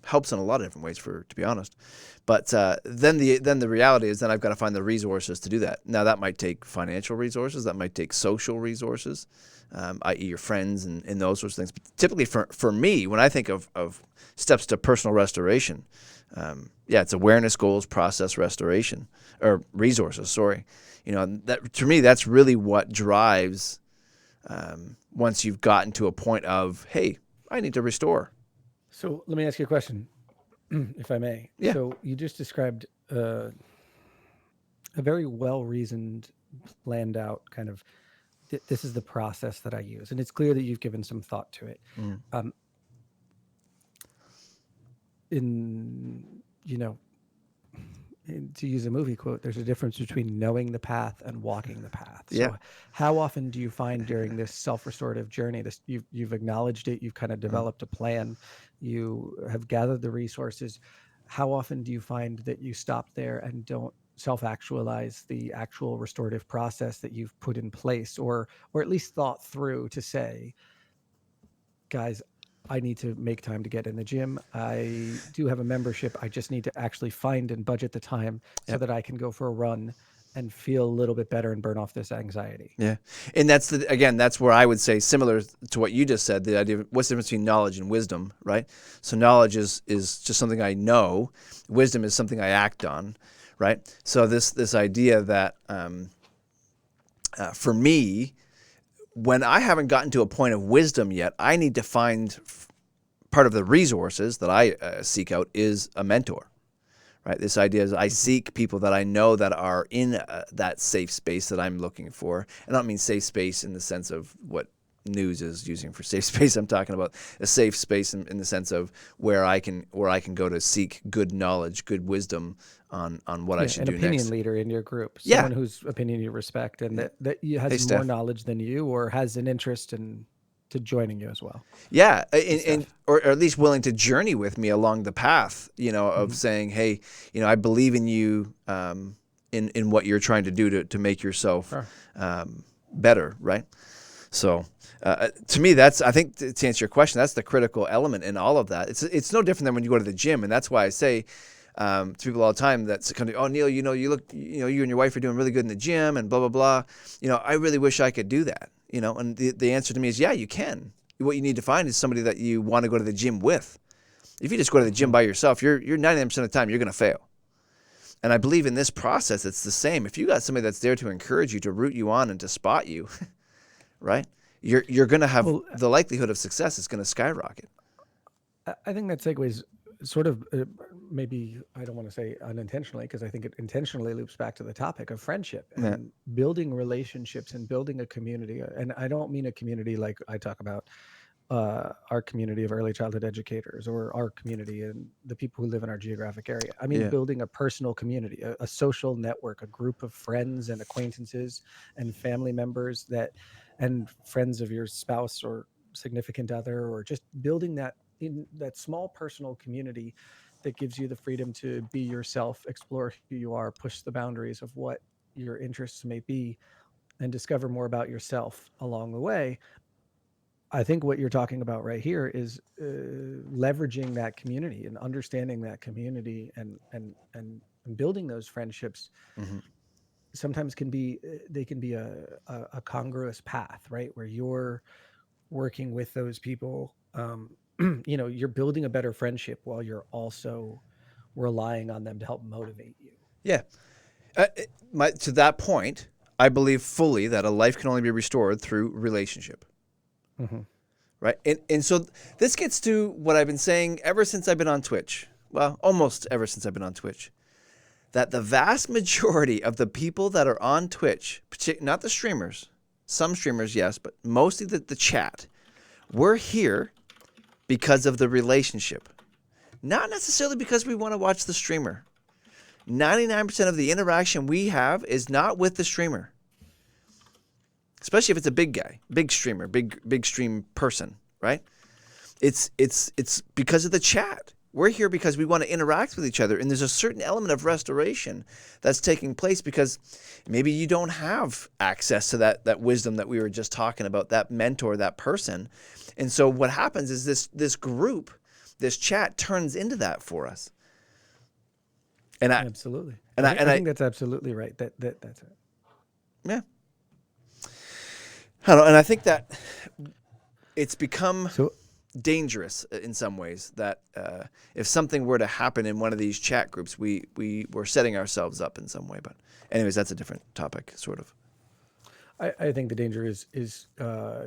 helps in a lot of different ways, to be honest. But then the reality is then I've got to find the resources to do that. Now that might take financial resources, that might take social resources, i.e. your friends and those sorts of things. But typically for me, when I think of steps to personal restoration, it's awareness, goals, process, restoration, or resources. Sorry, that to me that's really what drives. Once you've gotten to a point of, hey, I need to restore. So let me ask you a question, if I may. Yeah. So you just described a very well-reasoned, planned out kind of, this is the process that I use. And it's clear that you've given some thought to it. To use a movie quote, there's a difference between knowing the path and walking the path. So how often do you find during this self-restorative journey, you've acknowledged it, you've kind of developed a plan, you have gathered the resources. How often do you find that you stop there and don't self-actualize the actual restorative process that you've put in place, or at least thought through to say, guys, I need to make time to get in the gym. I do have a membership. I just need to actually find and budget the time so that I can go for a run and feel a little bit better and burn off this anxiety. Yeah. And that's where I would say, similar to what you just said, the idea of what's the difference between knowledge and wisdom, right? So knowledge is just something I know. Wisdom is something I act on, right? So this idea that for me, when I haven't gotten to a point of wisdom yet, I need to find part of the resources that I seek out is a mentor, right? This idea is I seek people that I know that are in that safe space that I'm looking for. And I don't mean safe space in the sense of what news is using for safe space. I'm talking about a safe space in the sense of where I can go to seek good knowledge, good wisdom on what I should do next. An opinion leader in your group, someone whose opinion you respect and that has more knowledge than you, or has an interest in to joining you as well. Yeah, or at least willing to journey with me along the path, of saying, hey, I believe in you, in what you're trying to do to make yourself better, right? So to me, I think to answer your question, that's the critical element in all of that. It's no different than when you go to the gym, and that's why I say to people all the time that's kind of, oh, Neil, you look, you and your wife are doing really good in the gym and blah, blah, blah. I really wish I could do that, and the answer to me is, yeah, you can. What you need to find is somebody that you want to go to the gym with. If you just go to the gym by yourself, you're 99% of the time, you're going to fail. And I believe in this process, it's the same. If you got somebody that's there to encourage you, to root you on and to spot you, right? You're going to have the likelihood of success is going to skyrocket. I think that segues sort of maybe, I don't want to say unintentionally, because I think it intentionally loops back to the topic of friendship and building relationships and building a community. And I don't mean a community like I talk about our community of early childhood educators, or our community and the people who live in our geographic area. I mean, building a personal community, a social network, a group of friends and acquaintances and family members and friends of your spouse or significant other, or just building that in that small personal community that gives you the freedom to be yourself, explore who you are, push the boundaries of what your interests may be, and discover more about yourself along the way. I think what you're talking about right here is leveraging that community and understanding that community and building those friendships. Sometimes they can be a congruous path, right? Where you're working with those people, you're building a better friendship while you're also relying on them to help motivate you. Yeah. To that point, I believe fully that a life can only be restored through relationship. Right. And so this gets to what I've been saying ever since I've been on Twitch. Well, almost ever since I've been on Twitch. That the vast majority of the people that are on Twitch, not the streamers, some streamers, yes, but mostly the chat, we're here because of the relationship. Not necessarily because we want to watch the streamer. 99% of the interaction we have is not with the streamer. Especially if it's a big guy, big streamer, big stream person, right? It's because of the chat. We're here because we want to interact with each other, and there's a certain element of restoration that's taking place because maybe you don't have access to that wisdom that we were just talking about, that mentor, that person. And so what happens is this group this chat turns into that for us. And I Absolutely. and I I think that's absolutely right. That's it. yeah. I don't know, and I think that it's become So dangerous in some ways that if something were to happen in one of these chat groups, we were setting ourselves up in some way. But anyways, that's a different topic, sort of. I think the danger is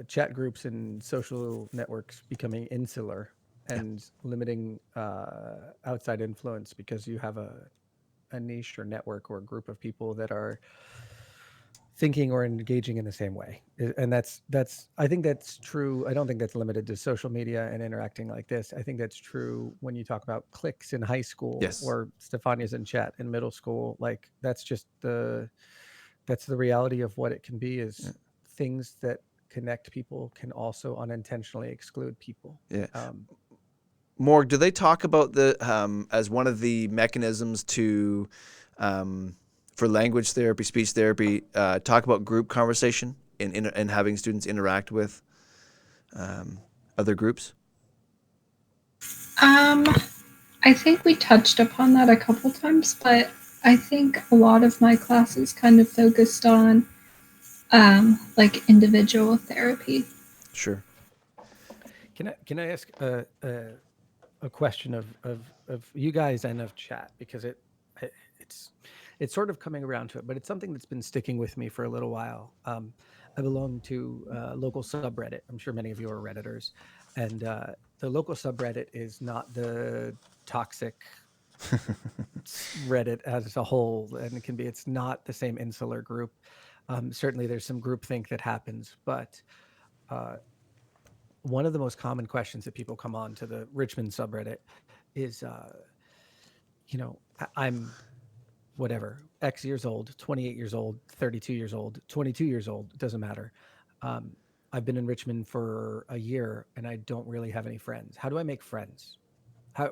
chat groups and social networks becoming insular and limiting outside influence because you have a niche or network or a group of people that are thinking or engaging in the same way. And that's I think that's true. I don't think that's limited to social media and interacting like this. I think that's true when you talk about cliques in high school Yes. or Stefania's in chat in middle school. Like that's just that's the reality of what it can be is things that connect people can also unintentionally exclude people. Yeah. Morg, do they talk about the as one of the mechanisms to for language therapy, speech therapy, talk about group conversation and having students interact with other groups? I think we touched upon that a couple times, but I think a lot of my classes kind of focused on like individual therapy. Sure. Can I ask a question of you guys and of chat because it's sort of coming around to it, but it's something that's been sticking with me for a little while. I belong to a local subreddit. I'm sure many of you are Redditors, and the local subreddit is not the toxic Reddit as a whole, and it's not the same insular group. Certainly, there's some groupthink that happens, but one of the most common questions that people come on to the Richmond subreddit is, I'm whatever, X years old, 28 years old, 32 years old, 22 years old, doesn't matter. I've been in Richmond for a year and I don't really have any friends. How do I make friends?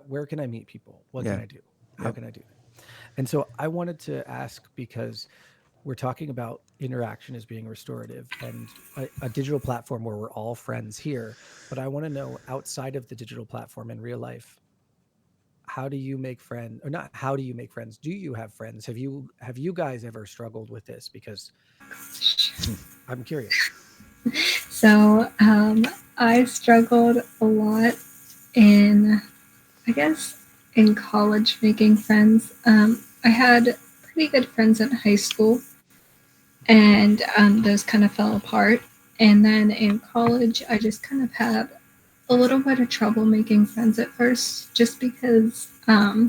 Where can I meet people? What can I do? How can I do that? And so I wanted to ask because we're talking about interaction as being restorative and a digital platform where we're all friends here. But I want to know outside of the digital platform in real life, how do you make friends or not? How do you make friends? Do you have friends? Have you guys ever struggled with this? Because I'm curious. So I struggled a lot I guess, in college making friends. I had pretty good friends in high school, and those kind of fell apart. And then in college, I just kind of had a little bit of trouble making friends at first, just because I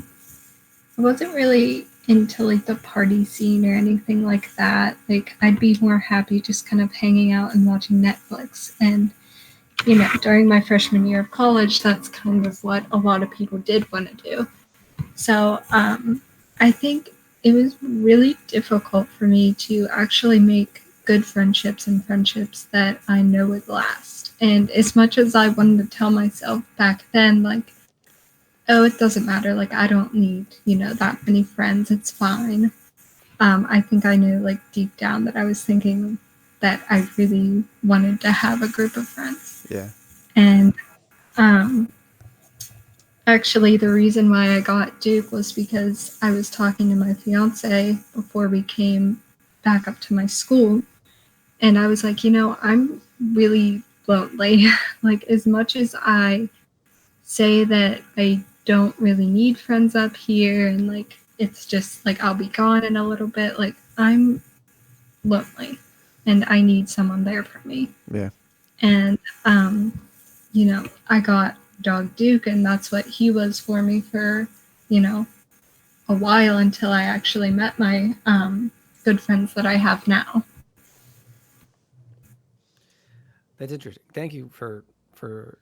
wasn't really into like the party scene or anything like that. Like I'd be more happy just kind of hanging out and watching Netflix. And during my freshman year of college, that's kind of what a lot of people did want to do. So I think it was really difficult for me to actually make good friendships and friendships that I know would last. And as much as I wanted to tell myself back then, like, oh, it doesn't matter. Like, I don't need, that many friends. It's fine. I think I knew, like, deep down that I was thinking that I really wanted to have a group of friends. Yeah. And actually, the reason why I got Duke was because I was talking to my fiance before we came back up to my school. And I was like, I'm really lonely. Like, as much as I say that I don't really need friends up here and, like, it's just, like, I'll be gone in a little bit, like, I'm lonely. And I need someone there for me. Yeah. And, I got dog Duke, and that's what he was for me for, a while until I actually met my good friends that I have now. That's interesting. Thank you for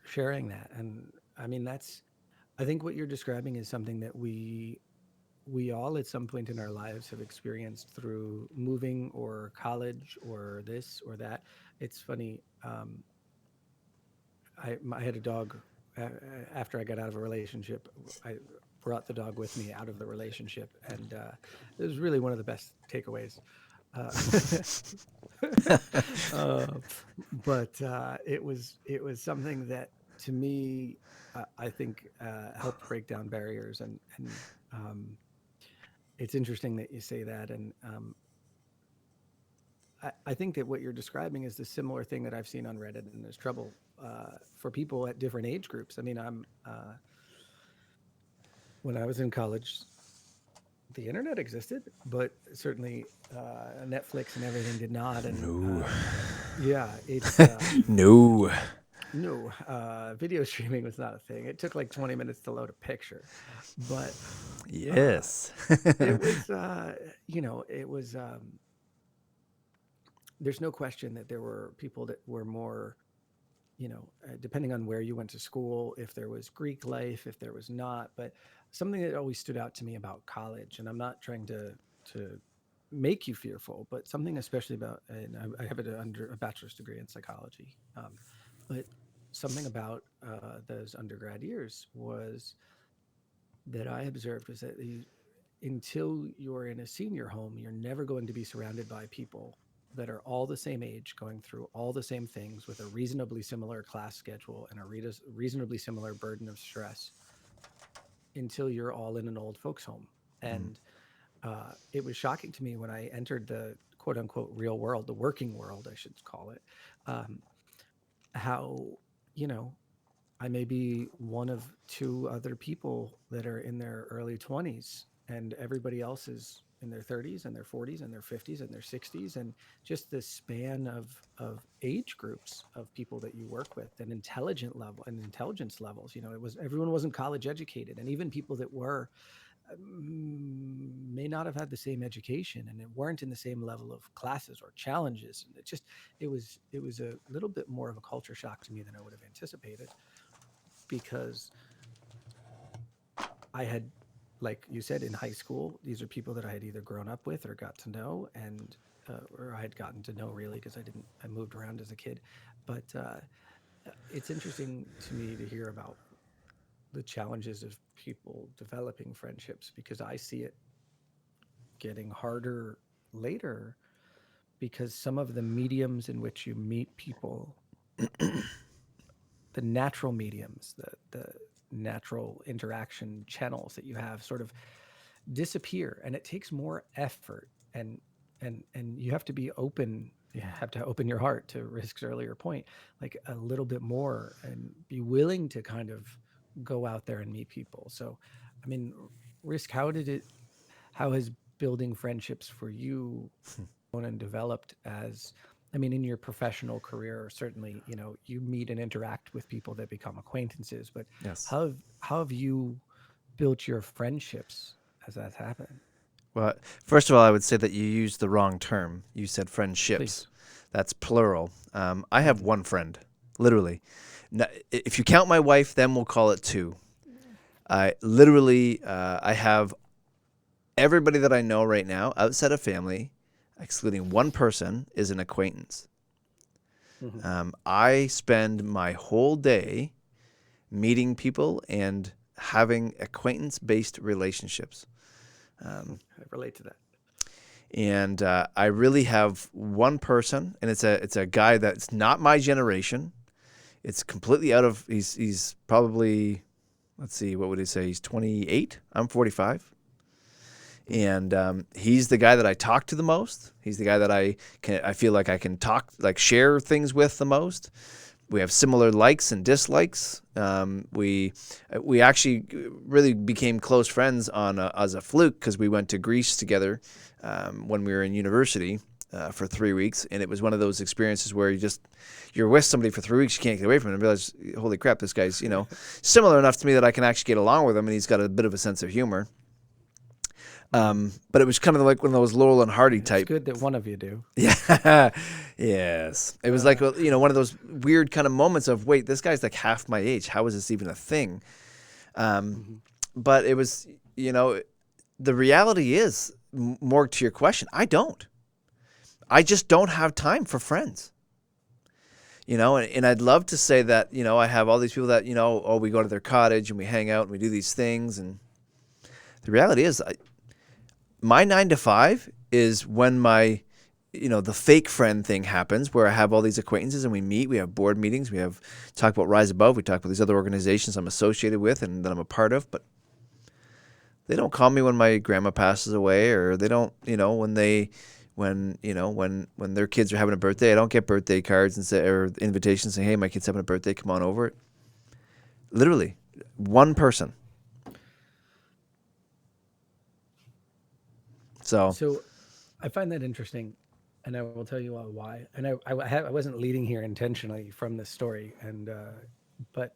sharing that. And I mean, I think what you're describing is something that we all at some point in our lives have experienced through moving or college or this or that. It's funny. I had a dog after I got out of a relationship. I brought the dog with me out of the relationship, and it was really one of the best takeaways. But it was something that to me, I think helped break down barriers, and it's interesting that you say that, and I think that what you're describing is the similar thing that I've seen on Reddit, and there's trouble for people at different age groups. I mean, when I was in college, the internet existed, but certainly Netflix and everything did not. And yeah, it's No. no video streaming was not a thing. It took like 20 minutes to load a picture, but Yes. it was it was. There's no question that there were people that were more, depending on where you went to school, if there was Greek life, if there was not. But something that always stood out to me about college, and I'm not trying to make you fearful, but something especially about, and I have a bachelor's degree in psychology, but something about those undergrad years was that I observed was that until you're in a senior home, you're never going to be surrounded by people that are all the same age, going through all the same things with a reasonably similar class schedule and a reasonably similar burden of stress until you're all in an old folks home. And it was shocking to me when I entered the quote unquote real world, the working world, I should call it, how, I may be one of two other people that are in their early 20s, and everybody else is in their 30s and their 40s and their 50s and their 60s, and just the span of age groups of people that you work with, and intelligence levels. Everyone wasn't college educated, and even people that were may not have had the same education, and it weren't in the same level of classes or challenges. And it was a little bit more of a culture shock to me than I would have anticipated, because I had, like you said, in high school, these are people that I had either grown up with or got to know, and or I had gotten to know really, because I moved around as a kid. But it's interesting to me to hear about the challenges of people developing friendships, because I see it getting harder later, because some of the mediums in which you meet people, the natural mediums, the natural interaction channels that you have sort of disappear, and it takes more effort, and you have to be open. You have to open your heart, to Risk's earlier point, like a little bit more, and be willing to kind of go out there and meet people. So, I mean, Risk, how has building friendships for you grown and developed as, I mean, in your professional career? Certainly, you meet and interact with people that become acquaintances, but Yes. how have you built your friendships as that's happened? Well, first of all, I would say that you used the wrong term. You said friendships. Please. That's plural. I have one friend, literally. Now, if you count my wife, then we'll call it two. I have everybody that I know right now outside of family, excluding one person, is an acquaintance. Mm-hmm. I spend my whole day meeting people and having acquaintance-based relationships. I relate to that. And I really have one person, and it's a guy that's not my generation. It's completely out of. He's probably, let's see, what would he say? He's 28. I'm 45. And he's the guy that I talk to the most. He's the guy that I feel like I can share things with the most. We have similar likes and dislikes. We actually really became close friends as a fluke, because we went to Greece together when we were in university for 3 weeks, and it was one of those experiences where you're with somebody for 3 weeks, you can't get away from it, and realize, holy crap, this guy's similar enough to me that I can actually get along with him, and he's got a bit of a sense of humor. But it was kind of like one of those Laurel and Hardy type. It's good that one of you do. Yeah. Yes. It was like, one of those weird kind of moments of, wait, this guy's like half my age. How is this even a thing? But it was, the reality is, more to your question, I just don't have time for friends. And I'd love to say that, I have all these people that, we go to their cottage and we hang out and we do these things. And the reality is, my 9 to 5 is when my the fake friend thing happens where I have all these acquaintances and we meet, we have board meetings, we have talk about Rise Above, we talk about these other organizations I'm associated with and that I'm a part of, but they don't call me when my grandma passes away, or they don't, when their kids are having a birthday, I don't get birthday cards and say, or invitations saying, hey, my kid's having a birthday, come on over. Literally, one person. So I find that interesting, and I will tell you why. And I wasn't leading here intentionally from this story, but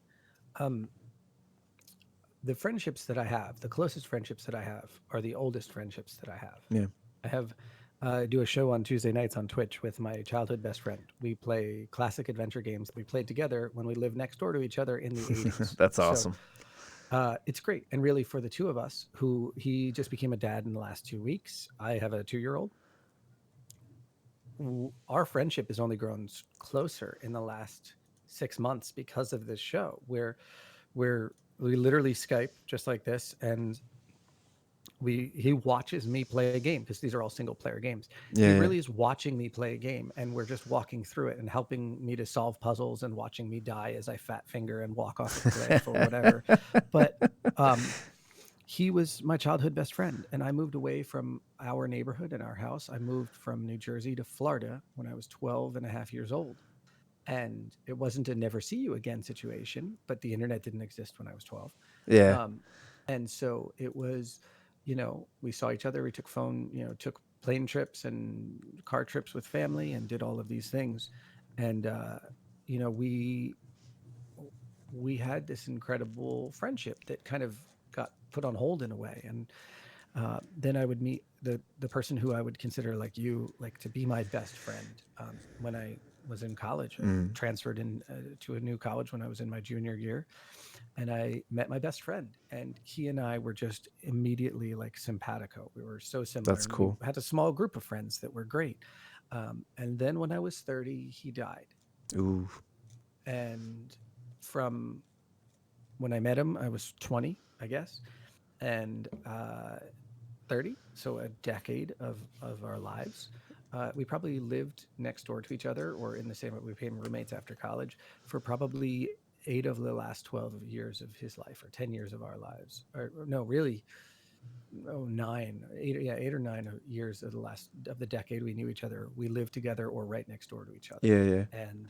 the friendships that I have, the closest friendships that I have, are the oldest friendships that I have. yeah, I have do a show on Tuesday nights on Twitch with my childhood best friend. We play classic adventure games that we played together when we lived next door to each other in the 80s. that's awesome. It's great. And really, for the two of us, who he just became a dad in the last 2 weeks, I have a 2-year-old. Our friendship has only grown closer in the last 6 months because of this show, where we literally Skype just like this, and he watches me play a game, because these are all single player games. Yeah, He really is watching me play a game, and we're just walking through it and helping me to solve puzzles and watching me die as I fat finger and walk off the cliff or whatever. But he was my childhood best friend, and I moved away from our neighborhood and our house. I moved from New Jersey to Florida when I was 12 and a half years old. And it wasn't a never see you again situation, but the internet didn't exist when I was 12. yeah, And so it was, we saw each other, we took plane trips and car trips with family and did all of these things. And, we had this incredible friendship that kind of got put on hold in a way. And then I would meet the person who I would consider to be my best friend when I was in college. I transferred to a new college when I was in my junior year, and I met my best friend, and he and I were just immediately like simpatico. We were so similar. That's and cool. We had a small group of friends that were great. And then when I was 30, he died. Ooh, And from when I met him, I was 20, I guess, and 30, so a decade of our lives. We probably lived next door to each other or in the same, we became roommates after college for probably 8 of the last 12 years of his life, or 10 years of our lives. Or no, really, 8 or 9 years of the decade we knew each other. We lived together or right next door to each other. yeah. And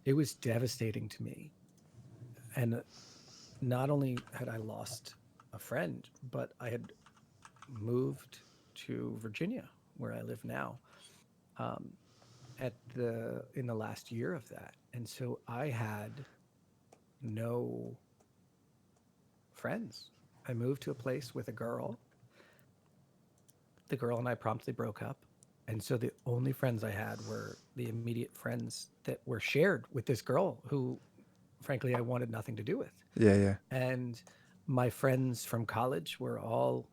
it was devastating to me. And not only had I lost a friend, but I had moved to Virginia, where I live now, in the last year of that. And so I had no friends. I moved to a place with a girl. The girl and I promptly broke up. And so the only friends I had were the immediate friends that were shared with this girl who, frankly, I wanted nothing to do with. Yeah. And my friends from college were all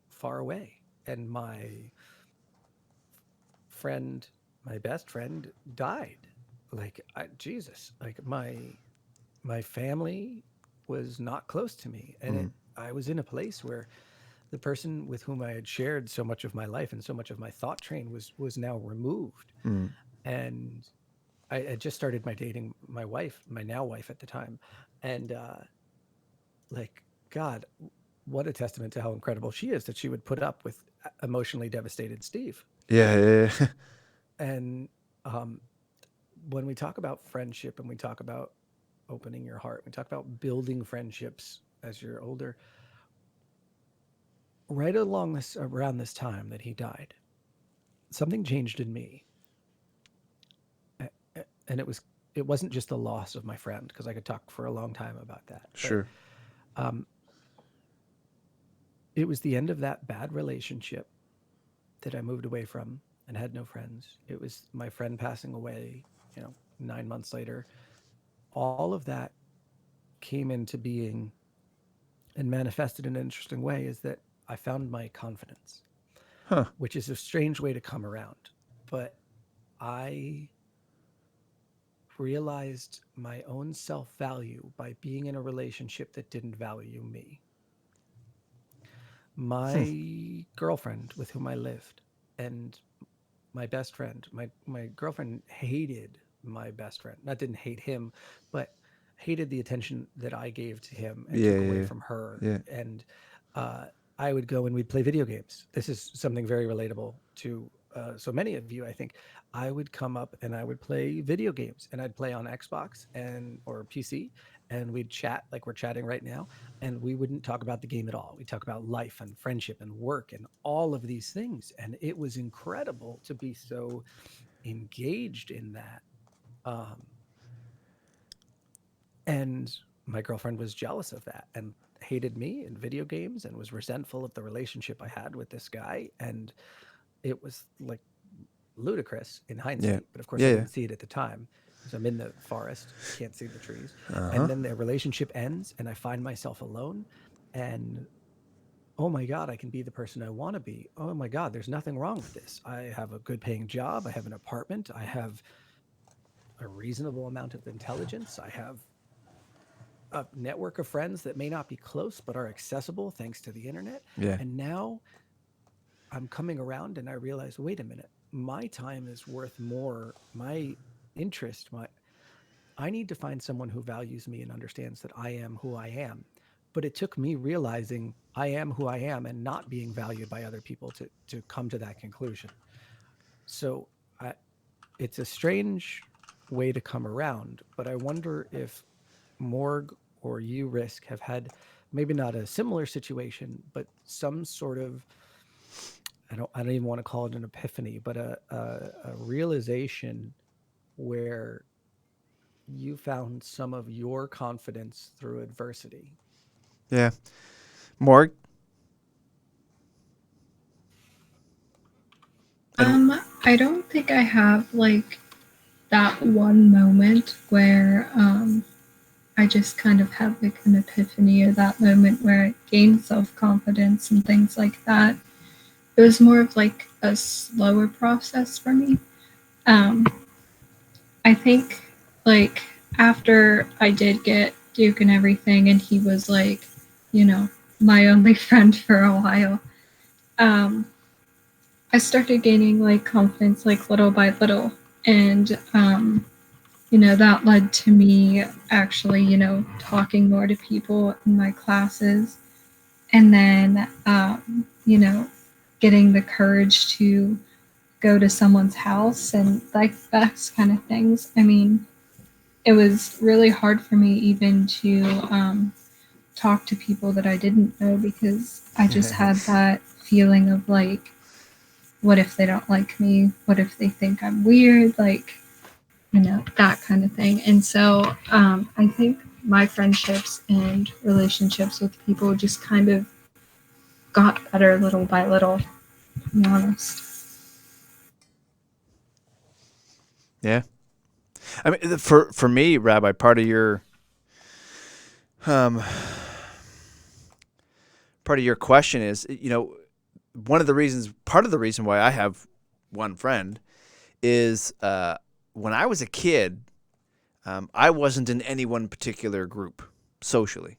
far away. And my best friend died. Jesus, my family was not close to me. And I was in a place where the person with whom I had shared so much of my life and so much of my thought train was now removed. And I had just started dating my wife, my now wife at the time. And God, what a testament to how incredible she is, that she would put up with emotionally devastated Steve. Yeah. And when we talk about friendship and we talk about opening your heart, we talk about building friendships as you're older, right around this time that he died, something changed in me. And it wasn't just the loss of my friend, because I could talk for a long time about that. Sure. But, it was the end of that bad relationship that I moved away from and had no friends. It was my friend passing away, 9 months later. All of that came into being and manifested in an interesting way, is that I found my confidence, which is a strange way to come around. But I realized my own self-value by being in a relationship that didn't value me. My girlfriend with whom I lived and my best friend, my girlfriend hated my best friend. Not didn't hate him, but hated the attention that I gave to him and Yeah, took yeah, away yeah. from her. Yeah. And I would go and we'd play video games. This is something very relatable to so many of you, I think. I would come up and I would play video games, and I'd play on Xbox and or PC, and we'd chat like we're chatting right now, and we wouldn't talk about the game at all. We talk about life and friendship and work and all of these things, and it was incredible to be so engaged in that. Um, and my girlfriend was jealous of that and hated me in video games and was resentful of the relationship I had with this guy. And it was like ludicrous in Yeah. hindsight, but of course Yeah, I yeah. didn't see it at the time because I'm in the forest, can't see the trees. Uh-huh. And then their relationship ends, and I find myself alone. And oh my God, I can be the person I want to be. Oh my God, there's nothing wrong with this. I have a good paying job. I have an apartment. I have a reasonable amount of intelligence. I have a network of friends that may not be close but are accessible thanks to the internet. Yeah. And now I'm coming around and I realize, wait a minute, my time is worth more. My interest, I need to find someone who values me and understands that I am who I am. But it took me realizing I am who I am and not being valued by other people to come to that conclusion. So it's a strange way to come around, but I wonder if Morg or you, Risk, have had maybe not a similar situation, but some sort of, I don't even want to call it an epiphany, but a realization where you found some of your confidence through adversity. Yeah. Morg? I don't think I have like that one moment where I just kind of had like an epiphany, or that moment where I gained self-confidence and things like that. It was more of like a slower process for me. I think like after I did get Duke and everything, and he was like, my only friend for a while, I started gaining like confidence like little by little. And that led to me actually, talking more to people in my classes. And then, getting the courage to go to someone's house and like that kind of things. I mean, it was really hard for me even to talk to people that I didn't know, because I just had that feeling of like, what if they don't like me? What if they think I'm weird? Like, that kind of thing. And so I think my friendships and relationships with people just kind of got better little by little, to be honest. Yeah. I mean, for me, Rabbi, part of your question is, part of the reason why I have one friend is when I was a kid, I wasn't in any one particular group socially.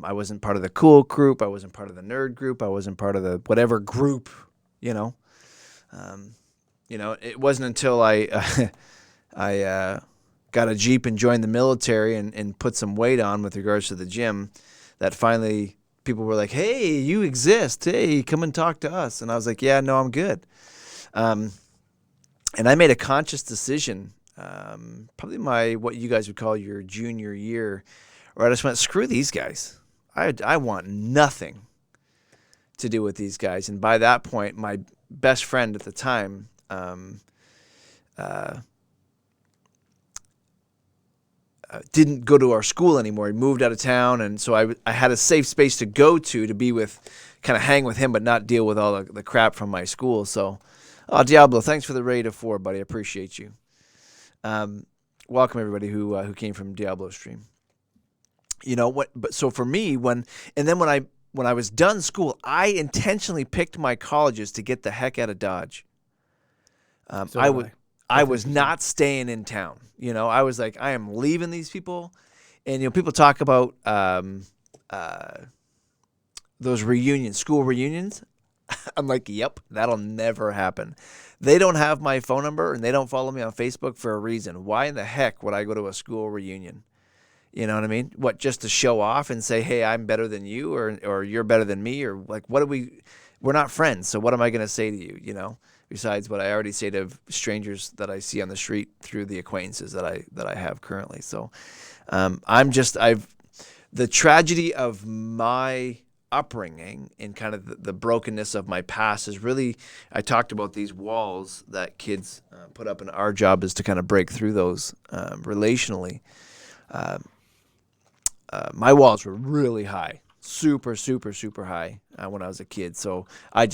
I wasn't part of the cool group. I wasn't part of the nerd group. I wasn't part of the whatever group, It wasn't until I got a Jeep and joined the military and put some weight on with regards to the gym that finally people were like, hey, you exist. Hey, come and talk to us. And I was like, yeah, no, I'm good. And I made a conscious decision, probably what you guys would call your junior year, where I just went, screw these guys. I want nothing to do with these guys. And by that point, my best friend at the time didn't go to our school anymore. He moved out of town, and so I had a safe space to go to be with, kind of hang with him, but not deal with all the crap from my school. So, Diablo, thanks for the raid of 4, buddy. I appreciate you. Welcome everybody who came from Diablo stream. But so for me, when I was done school, I intentionally picked my colleges to get the heck out of Dodge. I was not staying in town. I was like, I am leaving these people. And, people talk about those reunions, school reunions. I'm like, yep, that'll never happen. They don't have my phone number and they don't follow me on Facebook for a reason. Why in the heck would I go to a school reunion? You know what I mean? What, just to show off and say, hey, I'm better than you, or you're better than me, or like, we're not friends. So what am I going to say to you, besides what I already say to strangers that I see on the street through the acquaintances that I have currently. So the tragedy of my upbringing and kind of the brokenness of my past is really, I talked about these walls that kids put up, and our job is to kind of break through those relationally. My walls were really high, super, super, super high when I was a kid. So I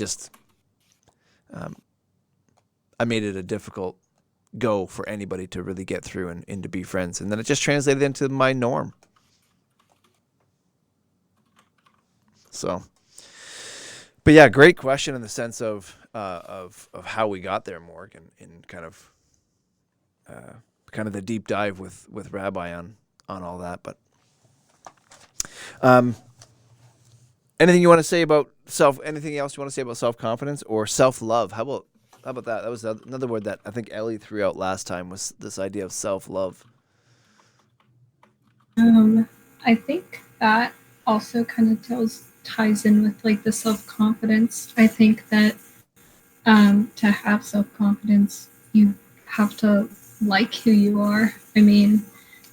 made it a difficult go for anybody to really get through and to be friends. And then it just translated into my norm. So, but yeah, great question in the sense of how we got there, Morgan, and kind of the deep dive with Rabbi on all that. But anything you want to say about anything else you want to say about self-confidence or self-love? How about that? That was another word that I think Ellie threw out last time, was this idea of self-love. I think that also kind of ties in with like the self-confidence. I think that to have self-confidence, you have to like who you are. I mean,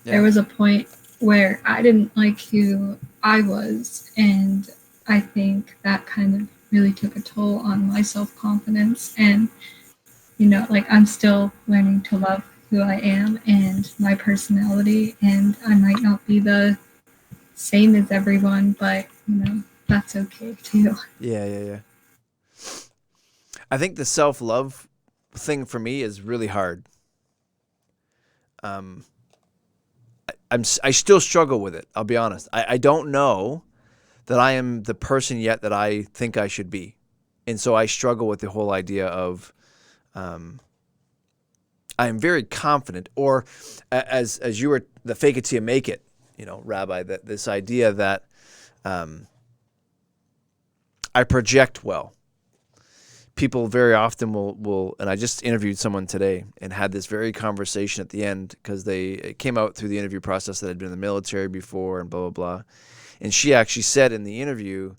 There was a point where I didn't like who I was, and I think that kind of really took a toll on my self-confidence. And like, I'm still learning to love who I am and my personality, and I might not be the same as everyone, but that's okay too. Yeah. I think the self-love thing for me is really hard. I still struggle with it. I'll be honest. I don't know that I am the person yet that I think I should be, and so I struggle with the whole idea of I am very confident, or as you were, the fake it till you make it, Rabbi, that this idea that I project well. People very often will, and I just interviewed someone today and had this very conversation at the end, because it came out through the interview process that had been in the military before and blah, blah, blah. And she actually said in the interview,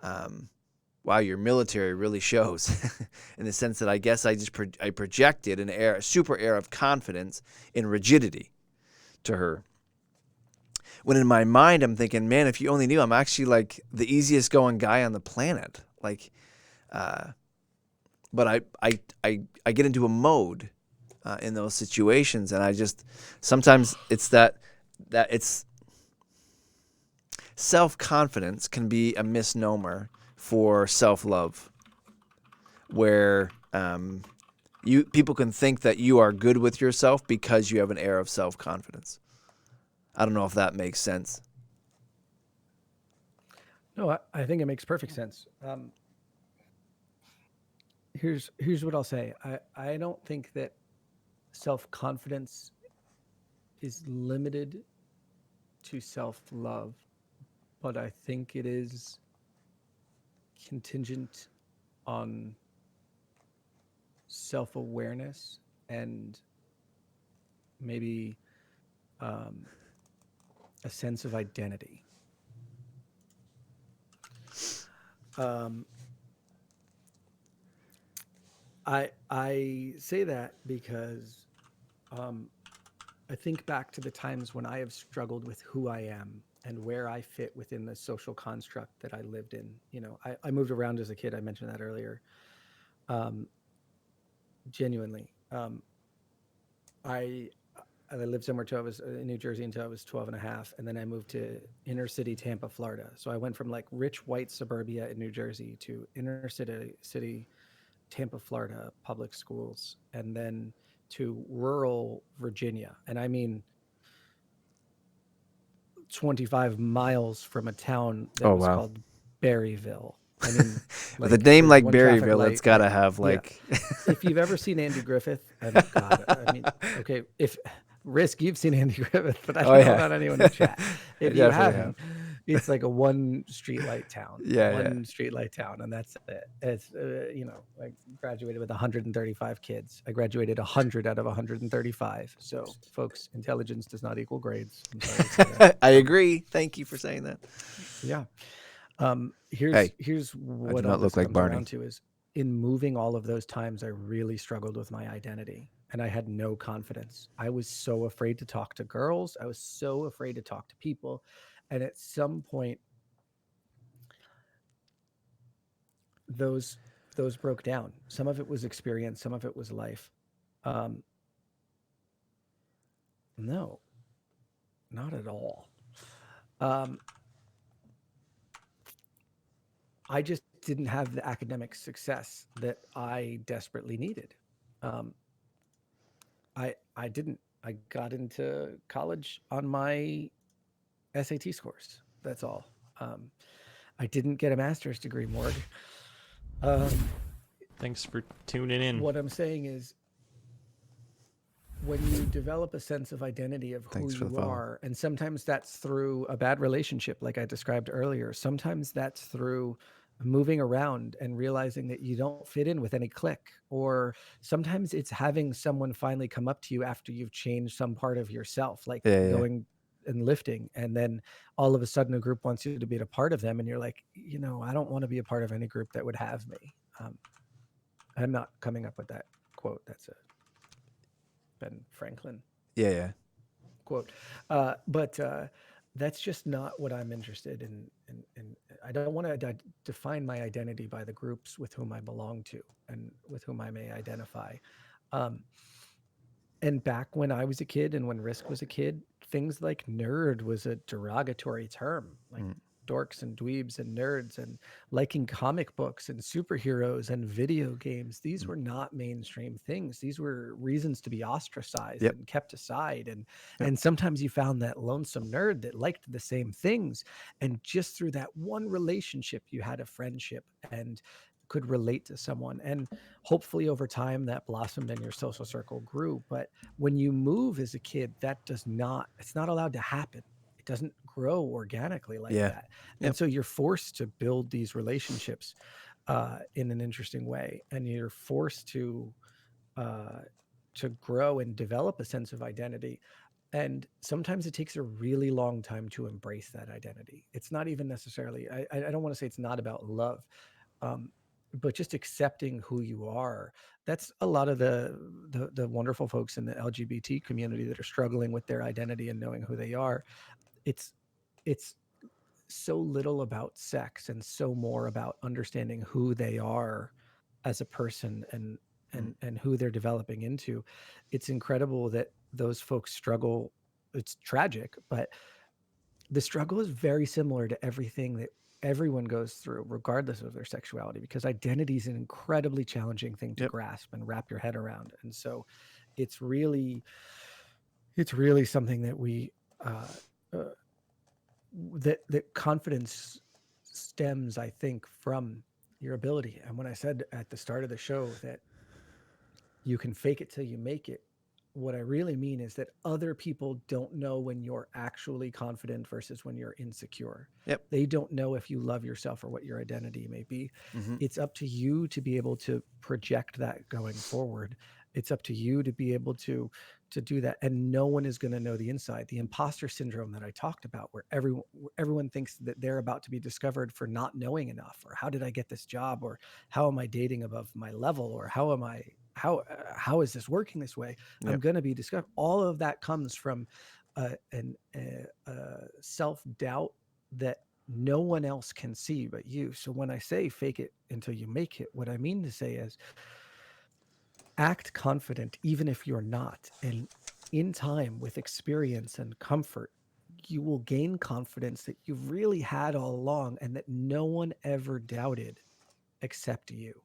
wow, your military really shows in the sense that I guess I projected a super air of confidence in rigidity to her. When in my mind, I'm thinking, man, if you only knew, I'm actually like the easiest going guy on the planet. Like, but I get into a mode in those situations, and I just, sometimes it's that it's self-confidence can be a misnomer for self-love, where people can think that you are good with yourself because you have an air of self-confidence. I don't know if that makes sense. No, I think it makes perfect sense. Here's what I'll say. I don't think that self-confidence is limited to self-love, but I think it is contingent on self-awareness and maybe a sense of identity. I say that because I think back to the times when I have struggled with who I am and where I fit within the social construct that I lived in. I moved around as a kid. I mentioned that earlier. Genuinely. I lived somewhere till I was in New Jersey until I was 12 and a half. And then I moved to inner city Tampa, Florida. So I went from like rich white suburbia in New Jersey to inner city Tampa, Florida public schools, and then to rural Virginia. And I mean 25 miles from a town that was called Berryville. I mean, with a name like Berryville, it's got to have like. Yeah. If you've ever seen Andy Griffith, I mean, okay, if Risk, you've seen Andy Griffith, but I don't know about anyone in chat. If you haven't, It's like a one streetlight town. Yeah, One streetlight town, and that's it. It's I graduated with 135 kids. I graduated 100 out of 135. So, folks, intelligence does not equal grades. I'm sorry to say that. I agree. Thank you for saying that. Yeah. Hey, Here's what not all look this like comes Barney. around to is in moving all of those times, I really struggled with my identity and I had no confidence. I was so afraid to talk to girls. I was so afraid to talk to people. And at some point, those broke down. Some of it was experience, some of it was life. No, not at all. I just didn't have the academic success that I desperately needed. I didn't. I got into college on my SAT scores. That's all. I didn't get a master's degree, Morg. Thanks for tuning in. What I'm saying is, when you develop a sense of identity of who Thanks for the you follow. are, and sometimes that's through a bad relationship, like I described earlier. Sometimes that's through moving around and realizing that you don't fit in with any clique, or sometimes it's having someone finally come up to you after you've changed some part of yourself, like Yeah. going and lifting, and then all of a sudden a group wants you to be a part of them, and you're like, I don't want to be a part of any group that would have me. I'm not coming up with that quote. That's a Ben Franklin Yeah. quote. But that's just not what I'm interested in. I don't want to define my identity by the groups with whom I belong to and with whom I may identify. And back when I was a kid and when Risk was a kid, things like nerd was a derogatory term, like dorks and dweebs and nerds, and liking comic books and superheroes and video games. These were not mainstream things. These were reasons to be ostracized and kept aside. And sometimes you found that lonesome nerd that liked the same things. And just through that one relationship, you had a friendship and could relate to someone. And hopefully over time that blossomed and your social circle grew. But when you move as a kid, it's not allowed to happen. It doesn't grow organically like that. And so you're forced to build these relationships in an interesting way. And you're forced to grow and develop a sense of identity. And sometimes it takes a really long time to embrace that identity. It's not even necessarily, I don't want to say it's not about love, but just accepting who you are. That's a lot of the wonderful folks in the LGBT community that are struggling with their identity and knowing who they are. It's so little about sex and so more about understanding who they are as a person and who they're developing into. It's incredible that those folks struggle. It's tragic, but the struggle is very similar to everything that everyone goes through, regardless of their sexuality, because identity is an incredibly challenging thing to grasp and wrap your head around. And so it's really something that we, that confidence stems, I think, from your ability. And when I said at the start of the show that you can fake it till you make it, what I really mean is that other people don't know when you're actually confident versus when you're insecure. They don't know if you love yourself or what your identity may be. It's up to you to be able to project that going forward. It's up to you to be able to do that. And no one is going to know the inside. The imposter syndrome that I talked about, where everyone thinks that they're about to be discovered for not knowing enough, or how did I get this job, or how am I dating above my level, or how is this working this way? I'm going to be discovered. All of that comes from self-doubt that no one else can see but you. So when I say fake it until you make it, what I mean to say is act confident even if you're not. And in time, with experience and comfort, you will gain confidence that you've really had all along and that no one ever doubted except you.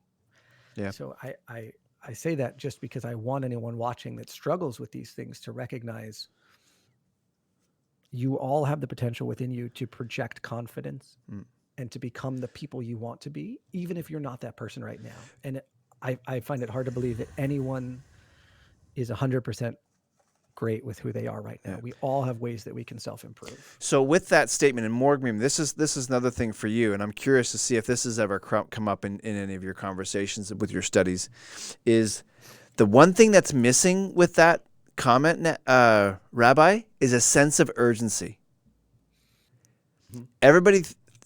So I say that just because I want anyone watching that struggles with these things to recognize you all have the potential within you to project confidence and to become the people you want to be, even if you're not that person right now. And I find it hard to believe that anyone is 100% great with who they are right now. Yeah. We all have ways that we can self-improve. So with that statement, and Morgan, this is another thing for you, and I'm curious to see if this has ever come up in any of your conversations with your studies, is the one thing that's missing with that comment, Rabbi, is a sense of urgency.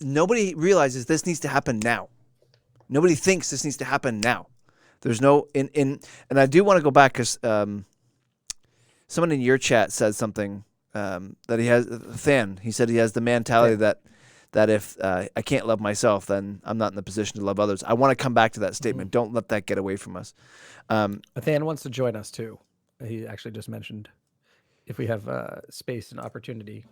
Nobody realizes this needs to happen now. Nobody thinks this needs to happen now. There's no and I do want to go back because someone in your chat said something that he has. Than he said he has the mentality that if I can't love myself, then I'm not in the position to love others. I want to come back to that statement. Don't let that get away from us. Athan wants to join us too. He actually just mentioned if we have space and opportunity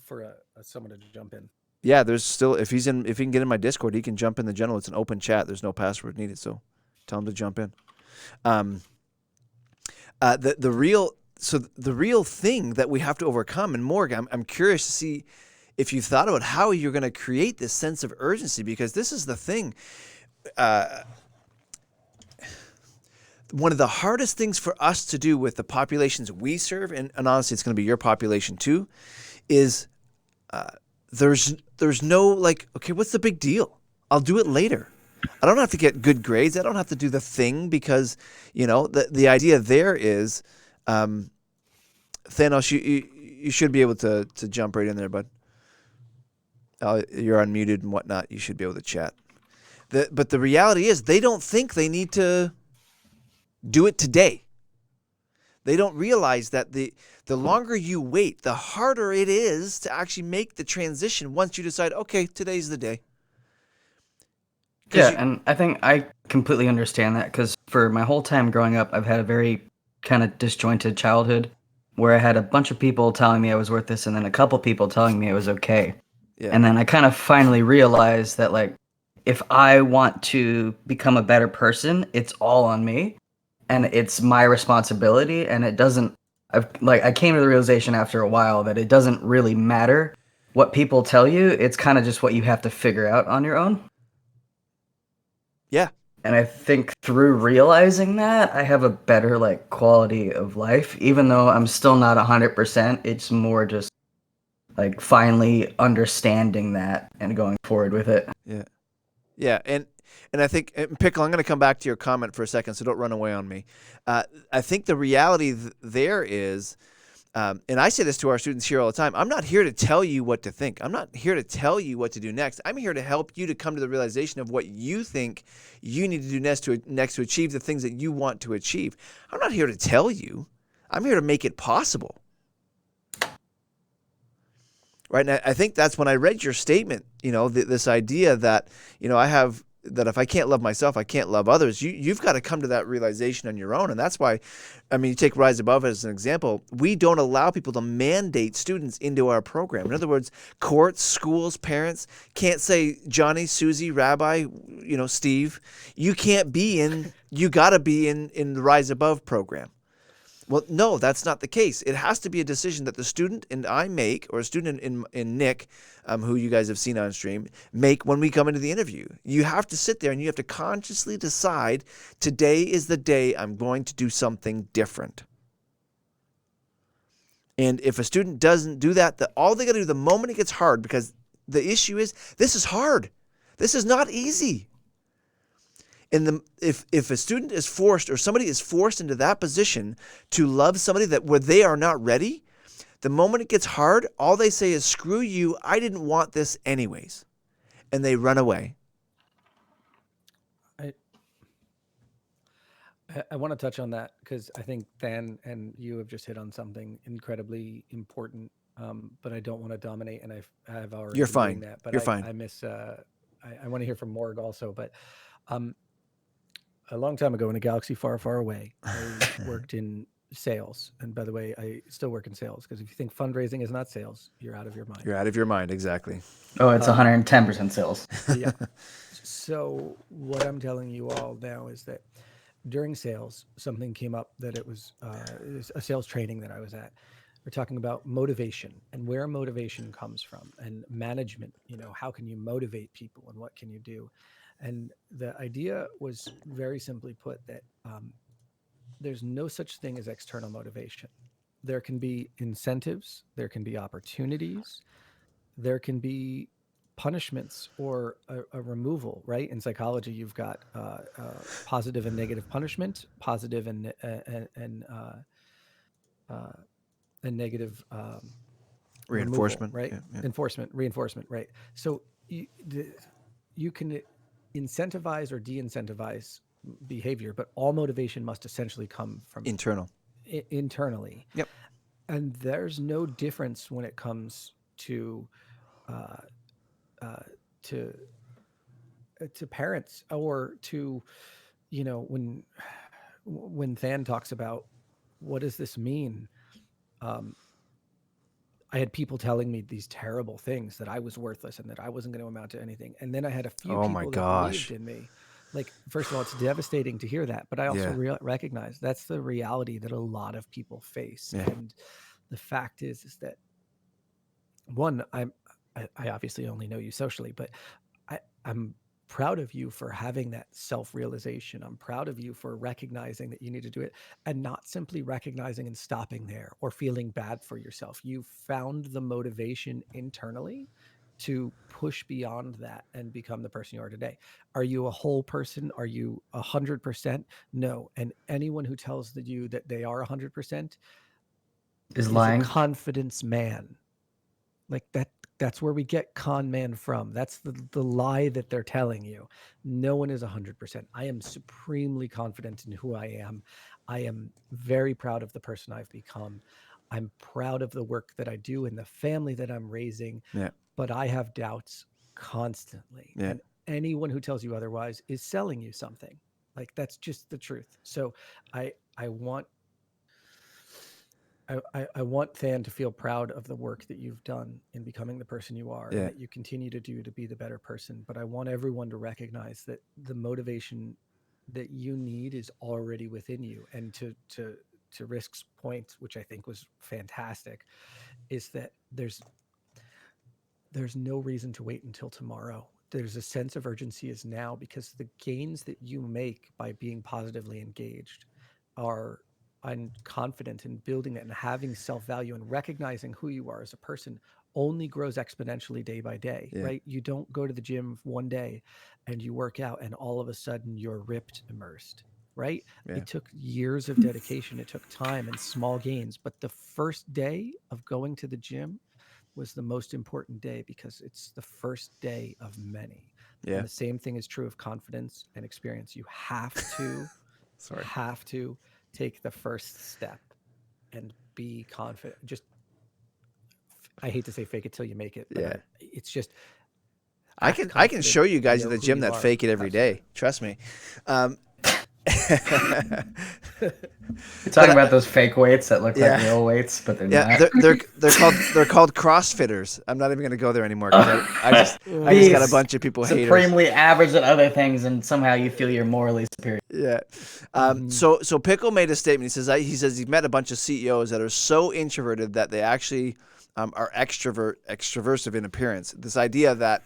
for someone to jump in. Yeah, there's still if he can get in my Discord, he can jump in the general. It's an open chat. There's no password needed, so tell him to jump in. The real thing that we have to overcome, and Morgan, I'm curious to see if you thought about how you're going to create this sense of urgency, because this is the thing. One of the hardest things for us to do with the populations we serve, and honestly, it's going to be your population too, is there's no like, okay, what's the big deal? I'll do it later. I don't have to get good grades. I don't have to do the thing because, the idea there is, Thanos, you should be able to jump right in there, bud. You're unmuted and whatnot. You should be able to chat. But the reality is they don't think they need to do it today. They don't realize that the longer you wait, the harder it is to actually make the transition once you decide, okay, today's the day. Yeah, and I think I completely understand that because for my whole time growing up, I've had a very kind of disjointed childhood where I had a bunch of people telling me I was worth this and then a couple people telling me it was okay. Yeah. And then I kind of finally realized that, like, if I want to become a better person, it's all on me and it's my responsibility. And it doesn't, I came to the realization after a while that it doesn't really matter what people tell you. It's kind of just what you have to figure out on your own. Yeah. And I think through realizing that, I have a better quality of life, even though I'm still not 100%. It's more just finally understanding that and going forward with it. Yeah. Yeah. And I think, Pickle, I'm going to come back to your comment for a second, so don't run away on me. I think the reality there is, and I say this to our students here all the time, I'm not here to tell you what to think. I'm not here to tell you what to do next. I'm here to help you to come to the realization of what you think you need to do next to achieve the things that you want to achieve. I'm not here to tell you. I'm here to make it possible. Right? And I think that's when I read your statement, this idea that, that if I can't love myself, I can't love others. You've got to come to that realization on your own. And that's why, you take Rise Above as an example. We don't allow people to mandate students into our program. In other words, courts, schools, parents can't say, Johnny, Susie, Rabbi, Steve, you can't be in, you got to be in the Rise Above program. Well, no, that's not the case. It has to be a decision that the student and I make, or a student in Nick, who you guys have seen on stream, make when we come into the interview. You have to sit there and you have to consciously decide, today is the day I'm going to do something different. And if a student doesn't do that, all they got to do the moment it gets hard, because the issue is, this is hard. This is not easy. And if a student is forced, or somebody is forced into that position to love somebody where they are not ready, the moment it gets hard, all they say is, screw you, I didn't want this anyways. And they run away. I want to touch on that because I think Than and you have just hit on something incredibly important, but I don't want to dominate, and I've already You're been fine. doing that. But You're fine. I want to hear from Morg also, but a long time ago in a galaxy far, far away, I worked in sales. And by the way, I still work in sales, because if you think fundraising is not sales, you're out of your mind. You're out of your mind, exactly. Oh, it's 110% sales. Yeah. So what I'm telling you all now is that during sales, something came up that it was a sales training that I was at. We're talking about motivation and where motivation comes from, and management. How can you motivate people and what can you do? And the idea was very simply put that there's no such thing as external motivation. there can be incentives, there can be opportunities, there can be punishments or a removal, right? In psychology, you've got positive and negative punishment, positive and negative Reinforcement, removal, right? yeah. Enforcement, reinforcement, right? So you can incentivize or de-incentivize behavior, but all motivation must essentially come from Internal. Internally. Yep. And there's no difference when it comes to parents, or to, when Than talks about what does this mean, I had people telling me these terrible things, that I was worthless and that I wasn't going to amount to anything. And then I had a few Oh my people that gosh. believed in me. Like, first of all, it's devastating to hear that, but I also recognize that's the reality that a lot of people face. Yeah. And the fact is that, one, I obviously only know you socially, but I'm proud of you for having that self-realization. I'm proud of you for recognizing that you need to do it, and not simply recognizing and stopping there or feeling bad for yourself. You found the motivation internally to push beyond that and become the person you are today. Are you a whole person? Are you 100%? No. And anyone who tells you that they are 100% Is lying. a confidence man. Like that's where we get con man from. That's the lie that they're telling you. No one is 100%. I am supremely confident in who I am. I am very proud of the person I've become. I'm proud of the work that I do and the family that I'm raising. Yeah. But I have doubts constantly. Yeah. And anyone who tells you otherwise is selling you something. Like, that's just the truth. So I want Than to feel proud of the work that you've done in becoming the person you are, and that you continue to do to be the better person. But I want everyone to recognize that the motivation that you need is already within you. And to Risk's point, which I think was fantastic, is that there's no reason to wait until tomorrow. There's a sense of urgency is now, because the gains that you make by being positively engaged are, I'm confident in building that, and having self-value and recognizing who you are as a person only grows exponentially day by day, right? You don't go to the gym one day and you work out and all of a sudden you're ripped, immersed, right? It took years of dedication. It took time and small gains. But the first day of going to the gym was the most important day, because it's the first day of many. Yeah. And the same thing is true of confidence and experience. You have to, have to take the first step and be confident. Just, I hate to say fake it till you make it, but it's just, I can show you guys at the gym that fake it every day. Trust me. You're talking about those fake weights that look like real weights, but they're not. They're called CrossFitters. I'm not even going to go there anymore. I just got a bunch of people haters. Supremely average at other things, and somehow you feel you're morally superior. Yeah. So Pickle made a statement. He says he's met a bunch of CEOs that are so introverted that they actually are extroversive in appearance. This idea that,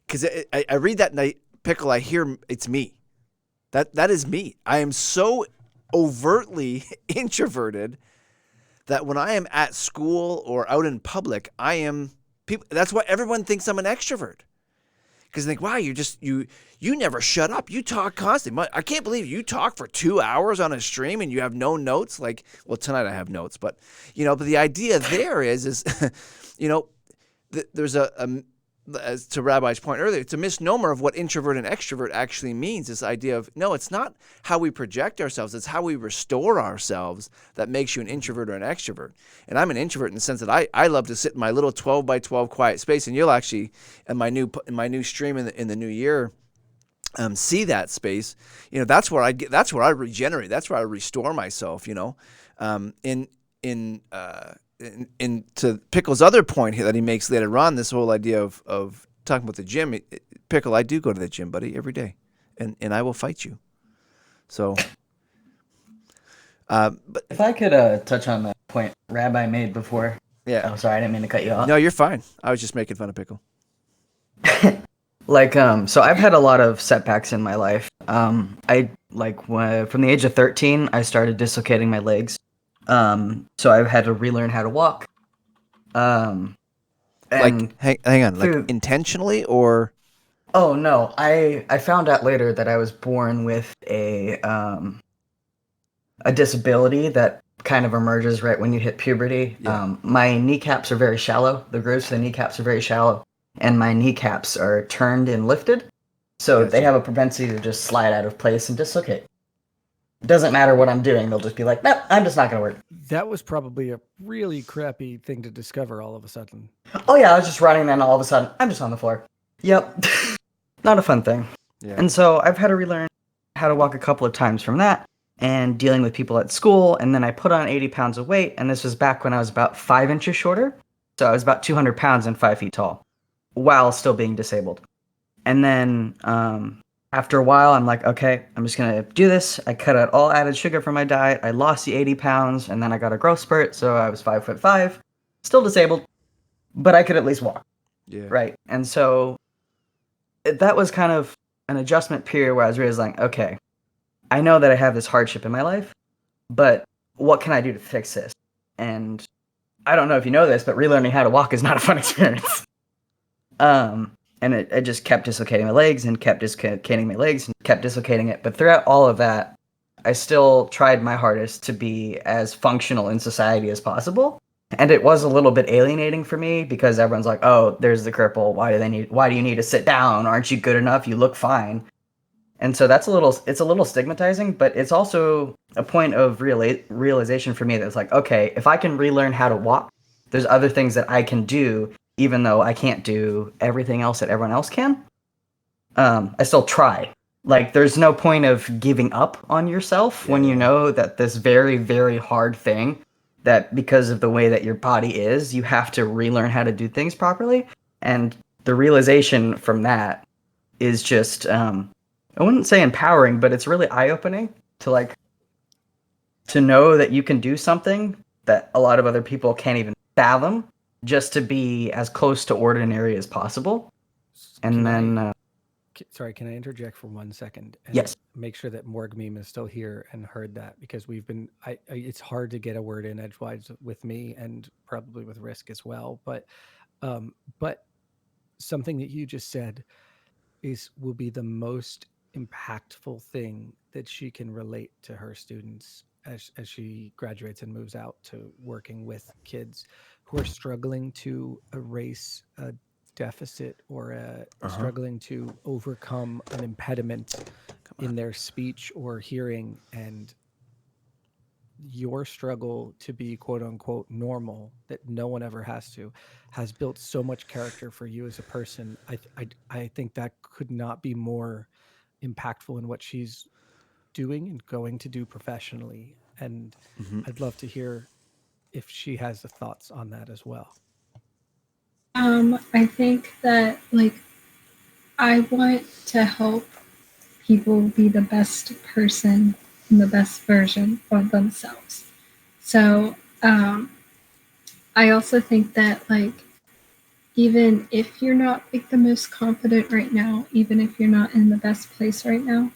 because I read that night, Pickle, I hear it's me. That is me. I am so overtly introverted that when I am at school or out in public, that's why everyone thinks I'm an extrovert. Because they think, wow, you never shut up. You talk constantly. I can't believe you talk for 2 hours on a stream and you have no notes. Like, well, tonight I have notes, but but the idea there is there's as to Rabbi's point earlier, it's a misnomer of what introvert and extrovert actually means. This idea of, no, it's not how we project ourselves, it's how we restore ourselves that makes you an introvert or an extrovert. And I'm an introvert in the sense that I love to sit in my little 12 by 12 quiet space, and you'll actually, in my new stream in the new year, see that space. That's where I regenerate, that's where I restore myself, in to Pickle's other point here that he makes later on, this whole idea of talking about the gym. Pickle, I do go to the gym, buddy, every day, and I will fight you. So, but if I could touch on that point Rabbi made before. Yeah. Oh, sorry, I didn't mean to cut you off. No, you're fine. I was just making fun of Pickle. So I've had a lot of setbacks in my life. From the age of 13, I started dislocating my legs. So I've had to relearn how to walk. And Like, hang on, like through- intentionally or? Oh no, I found out later that I was born with a disability that kind of emerges right when you hit puberty. Yeah. My kneecaps are very shallow. The grooves for the kneecaps are very shallow, and my kneecaps are turned and lifted, so they Gotcha. have a propensity to just slide out of place and dislocate. Doesn't matter what I'm doing; they'll just be like, "No, I'm just not gonna work." That was probably a really crappy thing to discover all of a sudden. Oh yeah, I was just running, then all of a sudden, I'm just on the floor. Yep, not a fun thing. Yeah. And so I've had to relearn how to walk a couple of times from that and dealing with people at school. And then I put on 80 pounds of weight. And this was back when I was about 5 inches shorter. So I was about 200 pounds and 5 feet tall while still being disabled. And then after a while, I'm like, okay, I'm just going to do this. I cut out all added sugar from my diet. I lost the 80 pounds and then I got a growth spurt. So I was 5'5", still disabled, but I could at least walk. Yeah. Right. And so that was kind of an adjustment period where I was realizing, okay, I know that I have this hardship in my life, but what can I do to fix this? And I don't know if you know this, but relearning how to walk is not a fun experience. And it just kept dislocating my legs and kept dislocating my legs and kept dislocating it. But throughout all of that, I still tried my hardest to be as functional in society as possible. And it was a little bit alienating for me because everyone's like, "Oh, there's the cripple. Why do you need to sit down? Aren't you good enough? You look fine." And so it's a little stigmatizing, but it's also a point of realization for me that's like, okay, if I can relearn how to walk, there's other things that I can do, even though I can't do everything else that everyone else can. I still try. Like, there's no point of giving up on yourself when you know that this very, very hard thing, that because of the way that your body is, you have to relearn how to do things properly. And the realization from that is just, I wouldn't say empowering, but it's really eye-opening to know that you can do something that a lot of other people can't even fathom, just to be as close to ordinary as possible. And then, Sorry, can I interject for 1 second? And Yes. Make sure that Morg Meme is still here and heard that, because we've been. It's hard to get a word in edgewise with me and probably with Risk as well. But something that you just said will be the most impactful thing that she can relate to her students as she graduates and moves out to working with kids who are struggling to erase a deficit or struggling to overcome an impediment in their speech or hearing. And your struggle to be quote unquote normal, that no one ever has built so much character for you as a person. I think that could not be more impactful in what she's doing and going to do professionally. And I'd love to hear if she has the thoughts on that as well. I think that, like, I want to help people be the best person and the best version of themselves. So I also think that, like, even if you're not like the most confident right now, even if you're not in the best place right now,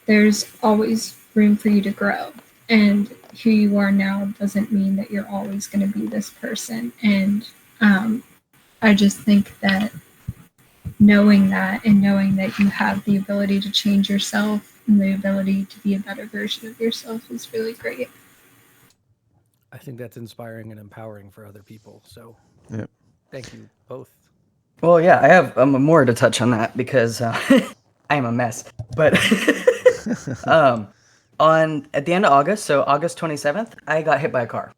there's always room for you to grow. And who you are now doesn't mean that you're always going to be this person. And I just think that knowing that and knowing that you have the ability to change yourself and the ability to be a better version of yourself is really great. I think that's inspiring and empowering for other people. So thank you both. well, yeah, I have more to touch on that because I am a mess. But at the end of August, so August 27th, I got hit by a car.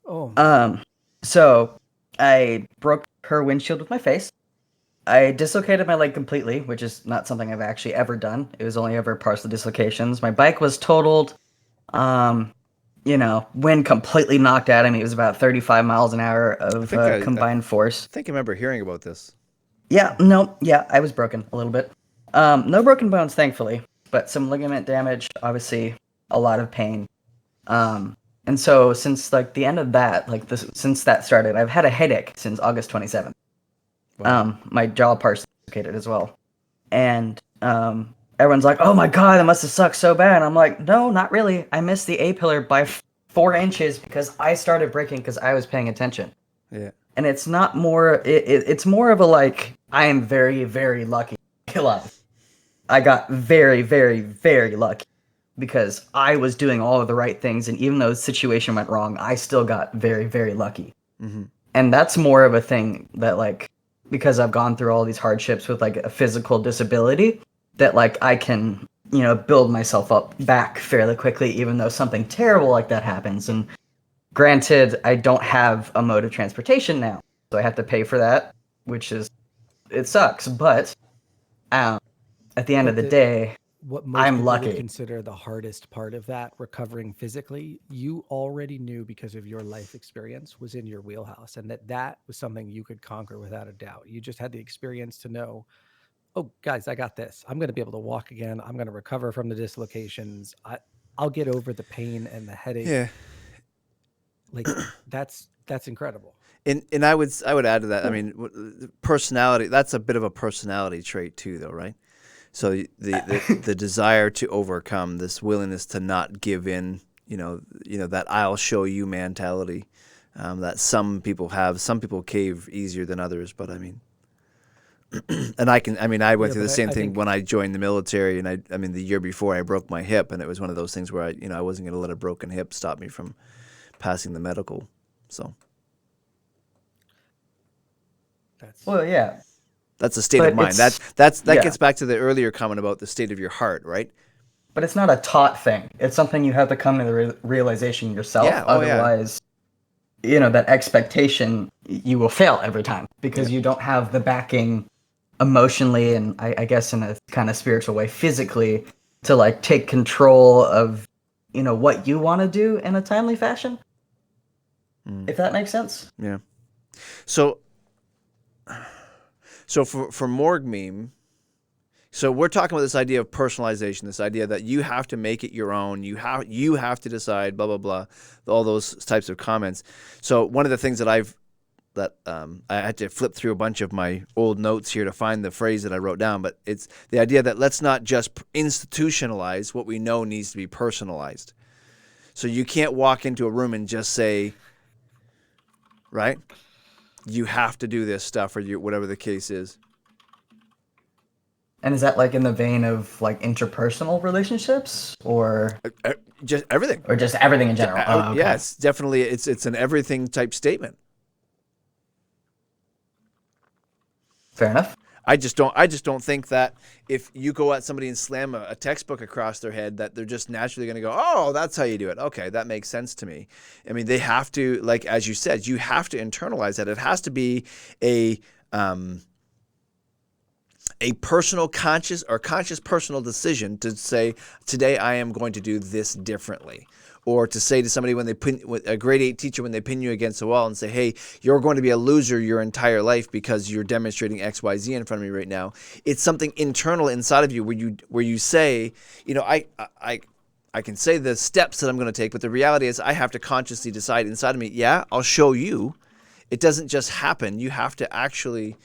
Oh, So I broke her windshield with my face. I dislocated my leg completely, which is not something I've actually ever done. It was only ever partial dislocations. My bike was totaled. Wind completely knocked out of me. It was about 35 miles an hour of combined force. I think I remember hearing about this. I was broken a little bit. No broken bones, thankfully, but some ligament damage, obviously a lot of pain. And so since the end of that, since that started, I've had a headache since August 27th. Wow. My jaw partially dislocated as well. and everyone's like, "Oh my god, that must have sucked so bad." And I'm like, "No, not really. I missed the A pillar by 4 inches because I started braking because I was paying attention." Yeah. And it's not more. It's more of a like, I am very, very lucky alive. I got very, very, very lucky because I was doing all of the right things, and even though the situation went wrong, I still got very, very lucky. Mm-hmm. And that's more of a thing that, like, because I've gone through all these hardships with like a physical disability, that like I can, build myself up back fairly quickly, even though something terrible like that happens. And granted, I don't have a mode of transportation now, so I have to pay for that, which is, it sucks. But at the end But of the day, what most I'm people would lucky. consider the hardest part of that, recovering physically, you already knew because of your life experience was in your wheelhouse, and that was something you could conquer without a doubt. You just had the experience to know, oh, guys, I got this. I'm going to be able to walk again. I'm going to recover from the dislocations. I'll get over the pain and the headache. Yeah. Like that's incredible. And I would add to that. I mean, personality. That's a bit of a personality trait too, though, right? So the desire to overcome, this willingness to not give in. That I'll show you mentality. That some people have. Some people cave easier than others. But I mean, and I went through the same I thing think when I joined the military, and I mean the year before I broke my hip, and it was one of those things where I wasn't going to let a broken hip stop me from passing the medical. So. Well, yeah. That's a state But of mind. it's- That yeah. gets back to the earlier comment about the state of your heart, right? But it's not a taught thing. It's something you have to come to the realization yourself. Yeah, oh, yeah. Otherwise, that expectation, you will fail every time because you don't have the backing emotionally, and I guess in a kind of spiritual way, physically, to like take control of, what you want to do in a timely fashion. If that makes sense. Yeah. So for Morg Meme, so we're talking about this idea of personalization, this idea that you have to make it your own, you have to decide, blah blah blah, all those types of comments. So one of the things that I had to flip through a bunch of my old notes here to find the phrase that I wrote down, but it's the idea that let's not just institutionalize what we know needs to be personalized. So you can't walk into a room and just say, right? You have to do this stuff, or whatever the case is. And is that like in the vein of like interpersonal relationships, or Just everything. or just everything in general? Oh, okay. Yeah, it's definitely it's an everything type statement. Fair enough. I just don't think that if you go at somebody and slam a textbook across their head, that they're just naturally going to go, oh, that's how you do it. Okay, that makes sense to me. I mean, they have to, like as you said, you have to internalize that. It has to be a personal conscious personal decision to say, today I am going to do this differently. Or to say to somebody when they pin a grade 8 teacher, when they pin you against a wall and say, hey, you're going to be a loser your entire life because you're demonstrating X, Y, Z in front of me right now. It's something internal inside of you where you say, I can say the steps that I'm going to take, but the reality is I have to consciously decide inside of me, yeah, I'll show you. It doesn't just happen. You have to actually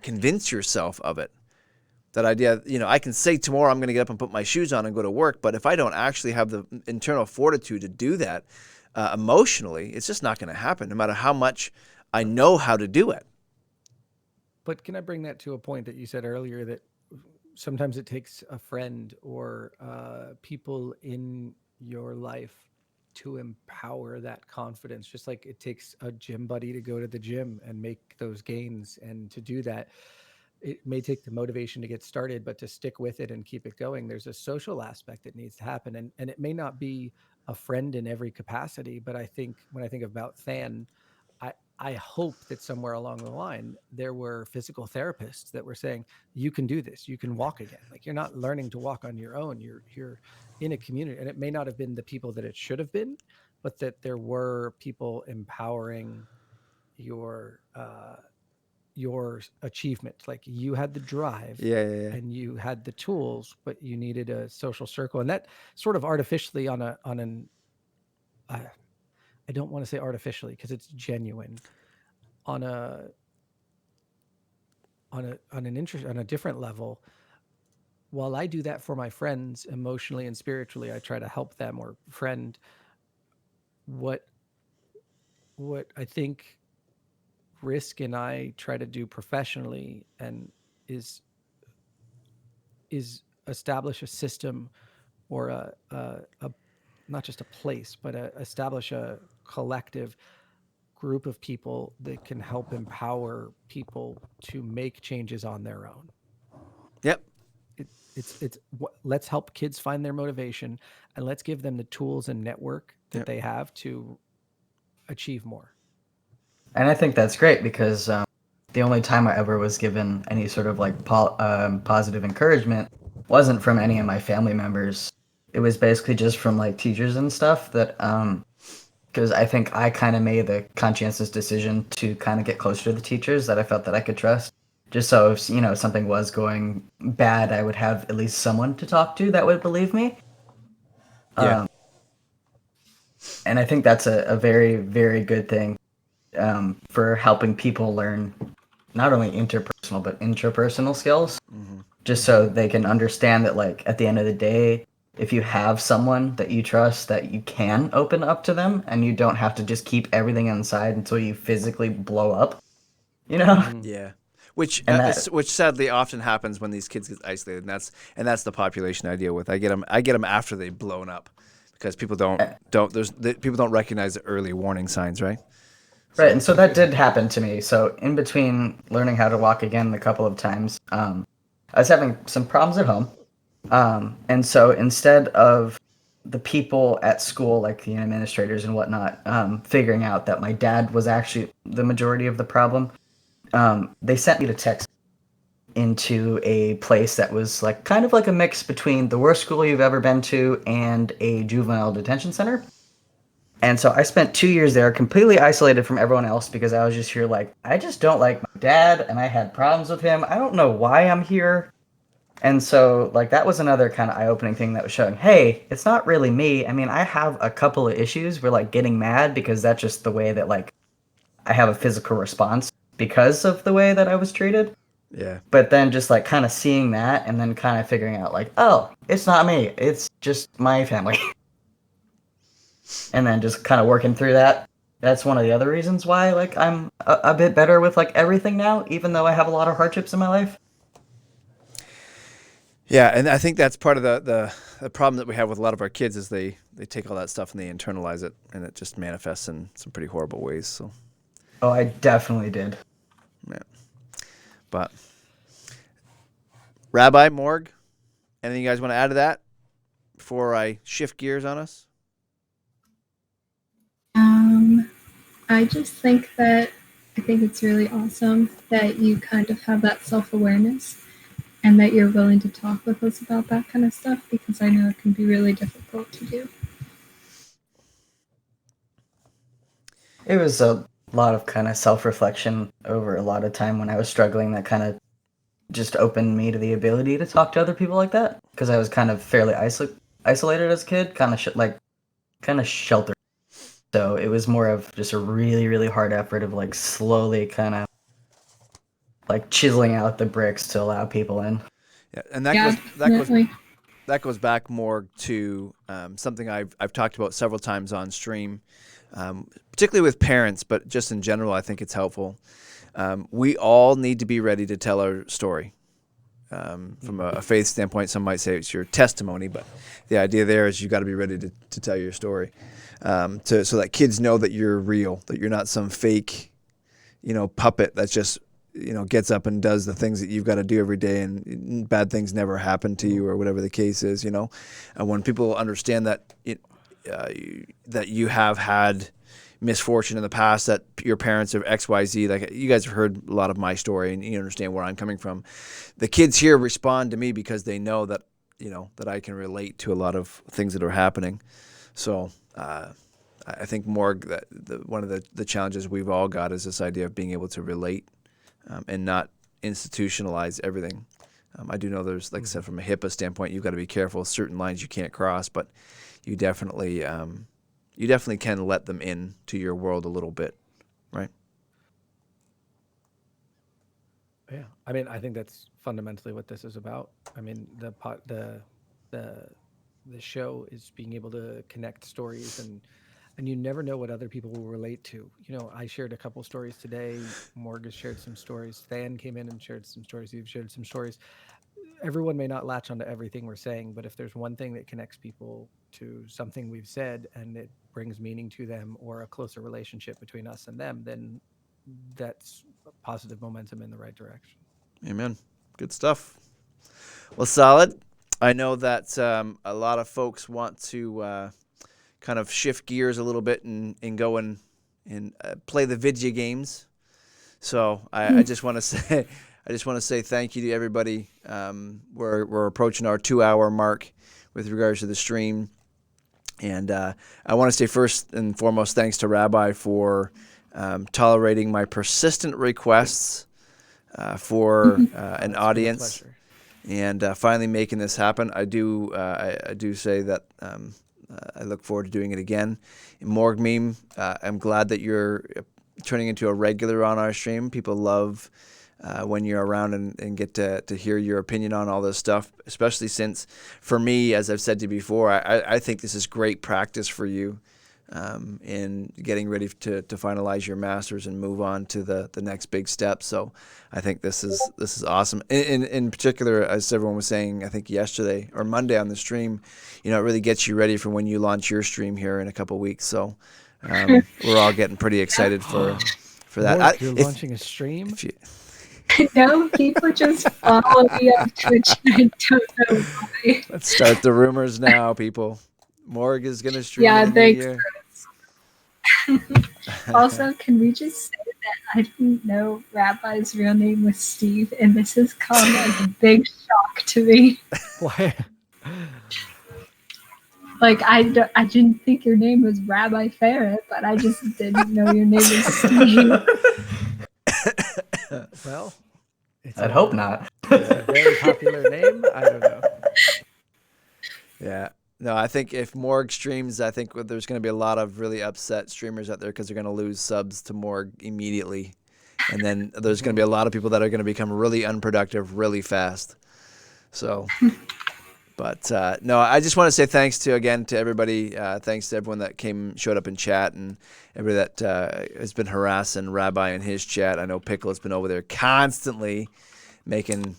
convince yourself of it. That idea, I can say tomorrow I'm going to get up and put my shoes on and go to work, but if I don't actually have the internal fortitude to do that emotionally, it's just not going to happen, no matter how much I know how to do it. But can I bring that to a point that you said earlier, that sometimes it takes a friend or people in your life to empower that confidence, just like it takes a gym buddy to go to the gym and make those gains. And to do that, it may take the motivation to get started, but to stick with it and keep it going, there's a social aspect that needs to happen. And it may not be a friend in every capacity, but I think when I think about Than, I hope that somewhere along the line, there were physical therapists that were saying, you can do this, you can walk again. Like, you're not learning to walk on your own. You're in a community, and it may not have been the people that it should have been, but that there were people empowering your achievement. Like, you had the drive, Yeah. and you had the tools, but you needed a social circle. And that sort of artificially I don't want to say artificially because it's genuine, on a different level, while I do that for my friends emotionally and spiritually, I try to help them or friend. What I think Risk and I try to do professionally and is establish a system or a not just a place, but establish a collective group of people that can help empower people to make changes on their own. Yep. Let's help kids find their motivation, and let's give them the tools and network that Yep. they have to achieve more. And I think that's great because the only time I ever was given any sort of like positive encouragement wasn't from any of my family members. It was basically just from like teachers and stuff that because I think I kind of made the conscientious decision to kind of get closer to the teachers that I felt that I could trust. Just so if something was going bad, I would have at least someone to talk to that would believe me. Yeah. And I think that's a very, very good thing for helping people learn not only interpersonal but intrapersonal skills. Just so they can understand that, like, at the end of the day, if you have someone that you trust, that you can open up to them and you don't have to just keep everything inside until you physically blow up, Yeah. Which And that- which sadly often happens when these kids get isolated, and that's the population I deal with. I get them after they've blown up, because people don't recognize the early warning signs, right? Right, and so that did happen to me. So in between learning how to walk again a couple of times, I was having some problems at home. And so instead of the people at school, like the administrators and whatnot, figuring out that my dad was actually the majority of the problem, they sent me to Texas into a place that was like kind of like a mix between the worst school you've ever been to and a juvenile detention center. And so I spent 2 years there completely isolated from everyone else because I was just here like, I just don't like my dad and I had problems with him. I don't know why I'm here. And so like that was another kind of eye-opening thing that was showing, hey, it's not really me. I mean, I have a couple of issues where like getting mad because that's just the way that like I have a physical response because of the way that I was treated. Yeah. But then just like kind of seeing that and then kind of figuring out like, oh, it's not me. It's just my family. And then just kind of working through that. That's one of the other reasons why like I'm a bit better with like everything now, even though I have a lot of hardships in my life. Yeah, and I think that's part of the problem that we have with a lot of our kids is they take all that stuff and they internalize it, and it just manifests in some pretty horrible ways. So, Oh, I definitely did. yeah. But Rabbi Morg, anything you guys want to add to that before I shift gears on us? I just think it's really awesome that you kind of have that self-awareness and that you're willing to talk with us about that kind of stuff, because I know it can be really difficult to do. It was a lot of kind of self-reflection over a lot of time when I was struggling that kind of just opened me to the ability to talk to other people like that, because I was kind of fairly isolated as a kid, kind of sheltered. So it was more of just a really, really hard effort of like slowly kind of like chiseling out the bricks to allow people in. Yeah, and that Definitely. goes back more to something I've talked about several times on stream, particularly with parents, but just in general, I think it's helpful. We all need to be ready to tell our story. From a faith standpoint, some might say it's your testimony, but the idea there is you got to be ready to tell your story, so that kids know that you're real, that you're not some fake, puppet that just gets up and does the things that you've got to do every day, and bad things never happen to you or whatever the case is. And when people understand that that you have had misfortune in the past, that your parents are XYZ, like you guys have heard a lot of my story and you understand where I'm coming from. The kids here respond to me because they know that, that I can relate to a lot of things that are happening. So I think more that one of the challenges we've all got is this idea of being able to relate and not institutionalize everything. I do know there's, like I said, from a HIPAA standpoint, you've got to be careful, certain lines you can't cross, but you definitely can let them in to your world a little bit, right? Yeah, I mean, I think that's fundamentally what this is about. I mean, the show is being able to connect stories, and you never know what other people will relate to. You know, I shared a couple stories today. Morg has shared some stories. Than came in and shared some stories. You've shared some stories. Everyone may not latch onto everything we're saying, but if there's one thing that connects people to something we've said and it brings meaning to them or a closer relationship between us and them, then that's positive momentum in the right direction. Amen. Good stuff. Well, solid. I know that a lot of folks want to kind of shift gears a little bit and go and play the video games. So I just want to say, thank you to everybody. We're approaching our 2-hour mark with regards to the stream, and I want to say first and foremost thanks to Rabbi for tolerating my persistent requests for an audience. And finally making this happen. I do say that I look forward to doing it again. Morg Meme, I'm glad that you're turning into a regular on our stream. People love when you're around and get to hear your opinion on all this stuff, especially since, for me, as I've said to you before, I think this is great practice for you in getting ready to finalize your master's and move on to the next big step. So I think this is awesome. In particular, as everyone was saying, I think yesterday or Monday on the stream, it really gets you ready for when you launch your stream here in a couple of weeks. So we're all getting pretty excited for that. Morg, you're launching a stream? No, people just follow me on Twitch. I don't know why. Let's start the rumors now, people. Morg is going to stream Yeah, in the thanks. year. Also, can we just say that I didn't know Rabbi's real name was Steve, and this has come as a big shock to me. Why? Like, I didn't think your name was Rabbi Ferret, but I just didn't know your name was Steve. Well, I'd hope not. It's a very popular name. I don't know. Yeah. No, I think if Morg streams, I think there's going to be a lot of really upset streamers out there because they're going to lose subs to Morg immediately. And then there's going to be a lot of people that are going to become really unproductive really fast. So, but no, I just want to say thanks to everybody. Thanks to everyone that showed up in chat, and everybody that has been harassing Rabbi in his chat. I know Pickle has been over there constantly making...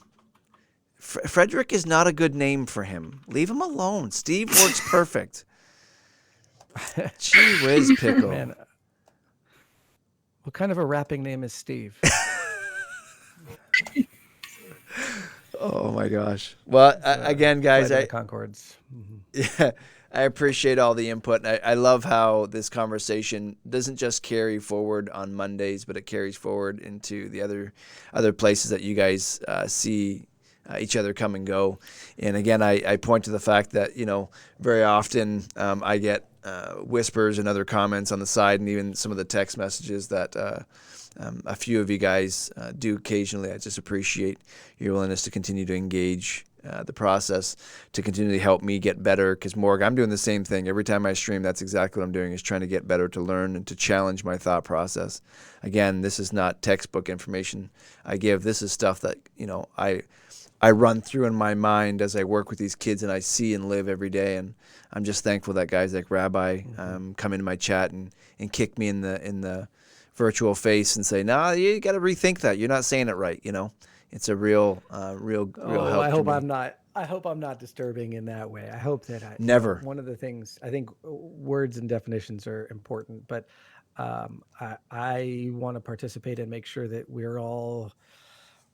Frederick is not a good name for him. Leave him alone. Steve works perfect. Gee whiz, Pickle. Man, what kind of a rapping name is Steve? Oh my gosh. Well, again, guys, Flight of the Concords. Yeah, I appreciate all the input. I love how this conversation doesn't just carry forward on Mondays, but it carries forward into the other places that you guys see each other come and go. And again, I point to the fact that, very often I get whispers and other comments on the side, and even some of the text messages that a few of you guys do occasionally. I just appreciate your willingness to continue to engage the process, to continually help me get better. Because Morg, I'm doing the same thing. Every time I stream, that's exactly what I'm doing, is trying to get better, to learn, and to challenge my thought process. Again, this is not textbook information I give. This is stuff that, I run through in my mind as I work with these kids, and I see and live every day. And I'm just thankful that guys like Rabbi come into my chat and kick me in the virtual face and say, "No, you got to rethink that. You're not saying it right." It's a real help. I hope to me. I hope I'm not disturbing in that way. I hope that Never. One of the things, I think words and definitions are important, but I want to participate and make sure that we're all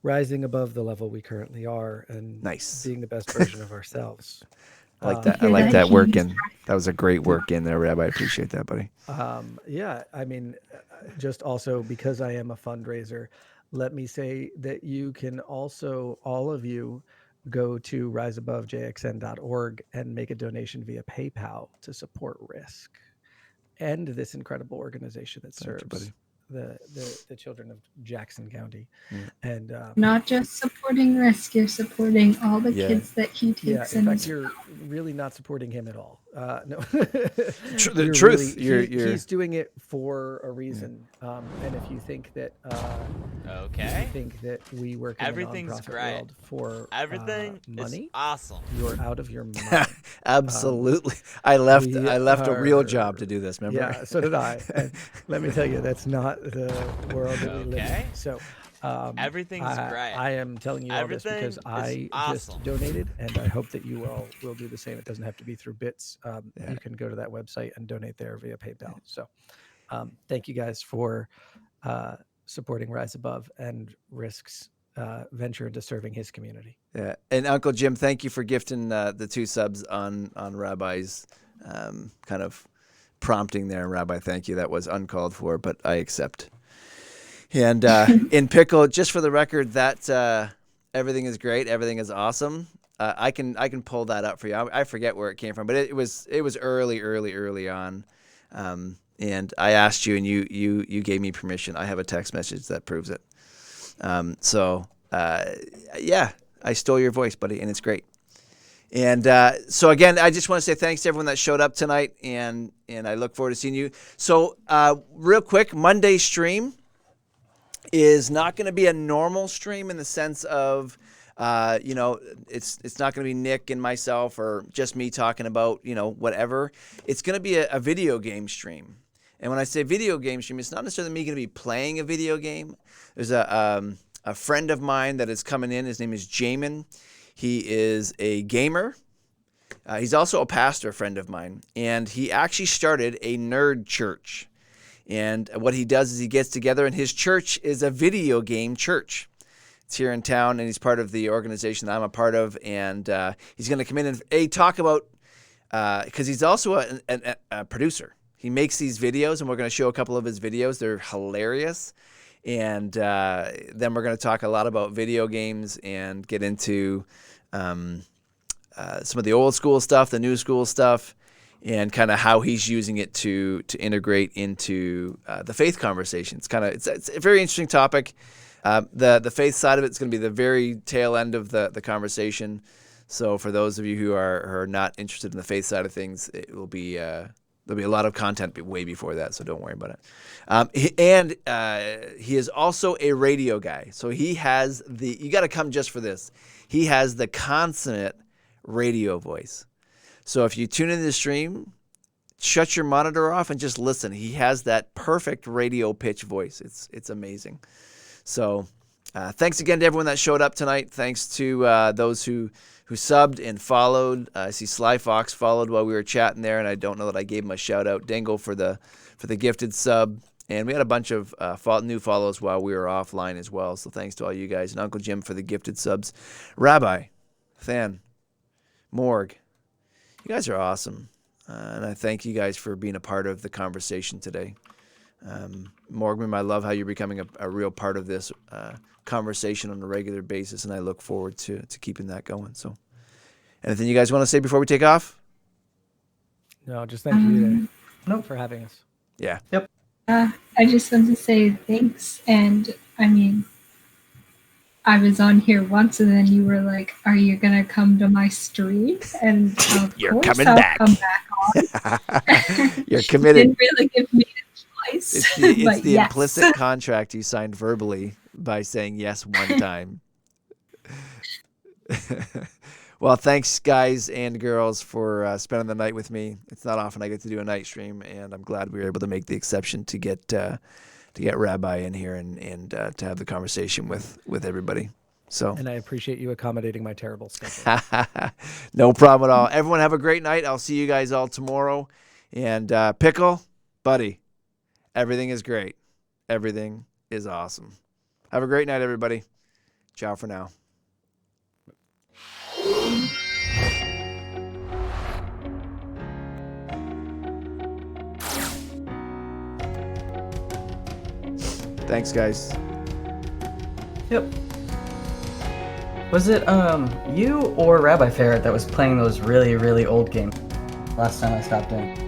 rising above the level we currently are and being the best version of ourselves. I like that. I like that work in. That was a great work in there, Rabbi. I appreciate that, buddy. Yeah, I mean, just also because I am a fundraiser, let me say that you can also, all of you, go to riseabovejxn.org and make a donation via PayPal to support RISC and this incredible organization that serves the children of Jackson County. And not just supporting RISC, you're supporting all the kids that he takes in. In fact, you're really not supporting him at all. No, the truth. He's doing it for a reason. And if you think that, think that we work in the Everything's nonprofit great. world for Everything money, is awesome. you're out of your mind. Absolutely. I left we a real are- job to do this, remember? Yeah, so did I. And let me tell you, that's not the world that we live Okay. in. So Everything's great. I am telling you all this Everything because is I awesome. just donated, and I hope that you all will do the same. It doesn't have to be through bits. Yeah. You can go to that website and donate there via PayPal. So thank you guys for supporting Rise Above and Risk's venture into serving his community. Yeah. And Uncle Jim, thank you for gifting the 2 subs on Rabbi's kind of prompting there. Rabbi, thank you. That was uncalled for, but I accept. And in Pickle, just for the record, that everything is great. Everything is awesome. I can pull that up for you. I forget where it came from, but it was early on. And I asked you, and you gave me permission. I have a text message that proves it. Yeah, I stole your voice, buddy, and it's great. And so again, I just want to say thanks to everyone that showed up tonight, and I look forward to seeing you. So real quick, Monday stream is not going to be a normal stream in the sense of, it's not going to be Nick and myself or just me talking about, whatever. It's going to be a video game stream. And when I say video game stream, it's not necessarily me going to be playing a video game. There's a friend of mine that is coming in. His name is Jamin. He is a gamer. He's also a pastor friend of mine. And he actually started a nerd church. And what he does is he gets together, and his church is a video game church. It's here in town, and he's part of the organization that I'm a part of. And he's going to come in and talk about, because he's also a producer. He makes these videos, and we're going to show a couple of his videos. They're hilarious. And then we're going to talk a lot about video games and get into some of the old school stuff, the new school stuff, and kind of how he's using it to integrate into the faith conversation. It's a very interesting topic. The faith side of it's going to be the very tail end of the conversation. So for those of you who are not interested in the faith side of things, it will be there'll be a lot of content way before that, so don't worry about it. He is also a radio guy. So he has you got to come just for this. He has the consummate radio voice. So if you tune into the stream, shut your monitor off and just listen. He has that perfect radio pitch voice. It's amazing. So thanks again to everyone that showed up tonight. Thanks to those who subbed and followed. I see Sly Fox followed while we were chatting there, and I don't know that I gave him a shout out. Dangle for the gifted sub, and we had a bunch of new follows while we were offline as well. So thanks to all you guys, and Uncle Jim for the gifted subs. Rabbi, Than, Morg, you guys are awesome, and I thank you guys for being a part of the conversation today. Morgan, I love how you're becoming a real part of this conversation on a regular basis, and I look forward to keeping that going. So anything you guys want to say before we take off? No, just thank you for having us. Yeah. Yep. I just want to say thanks. And I mean, I was on here once, and then you were like, "Are you gonna come to my stream?" And of You're course coming I'll back. come back on. You're committed. Didn't really give me a choice. It's but the yes. implicit contract you signed verbally by saying yes one time. Well, thanks, guys and girls, for spending the night with me. It's not often I get to do a night stream, and I'm glad we were able to make the exception to get Rabbi in here and to have the conversation with everybody. So, And I appreciate you accommodating my terrible schedule. no problem at all. Everyone have a great night. I'll see you guys all tomorrow. And Pickle, buddy, everything is great. Everything is awesome. Have a great night, everybody. Ciao for now. Thanks, guys. Yep. Was it you or Rabbi Ferret that was playing those really, really old games last time I stopped in?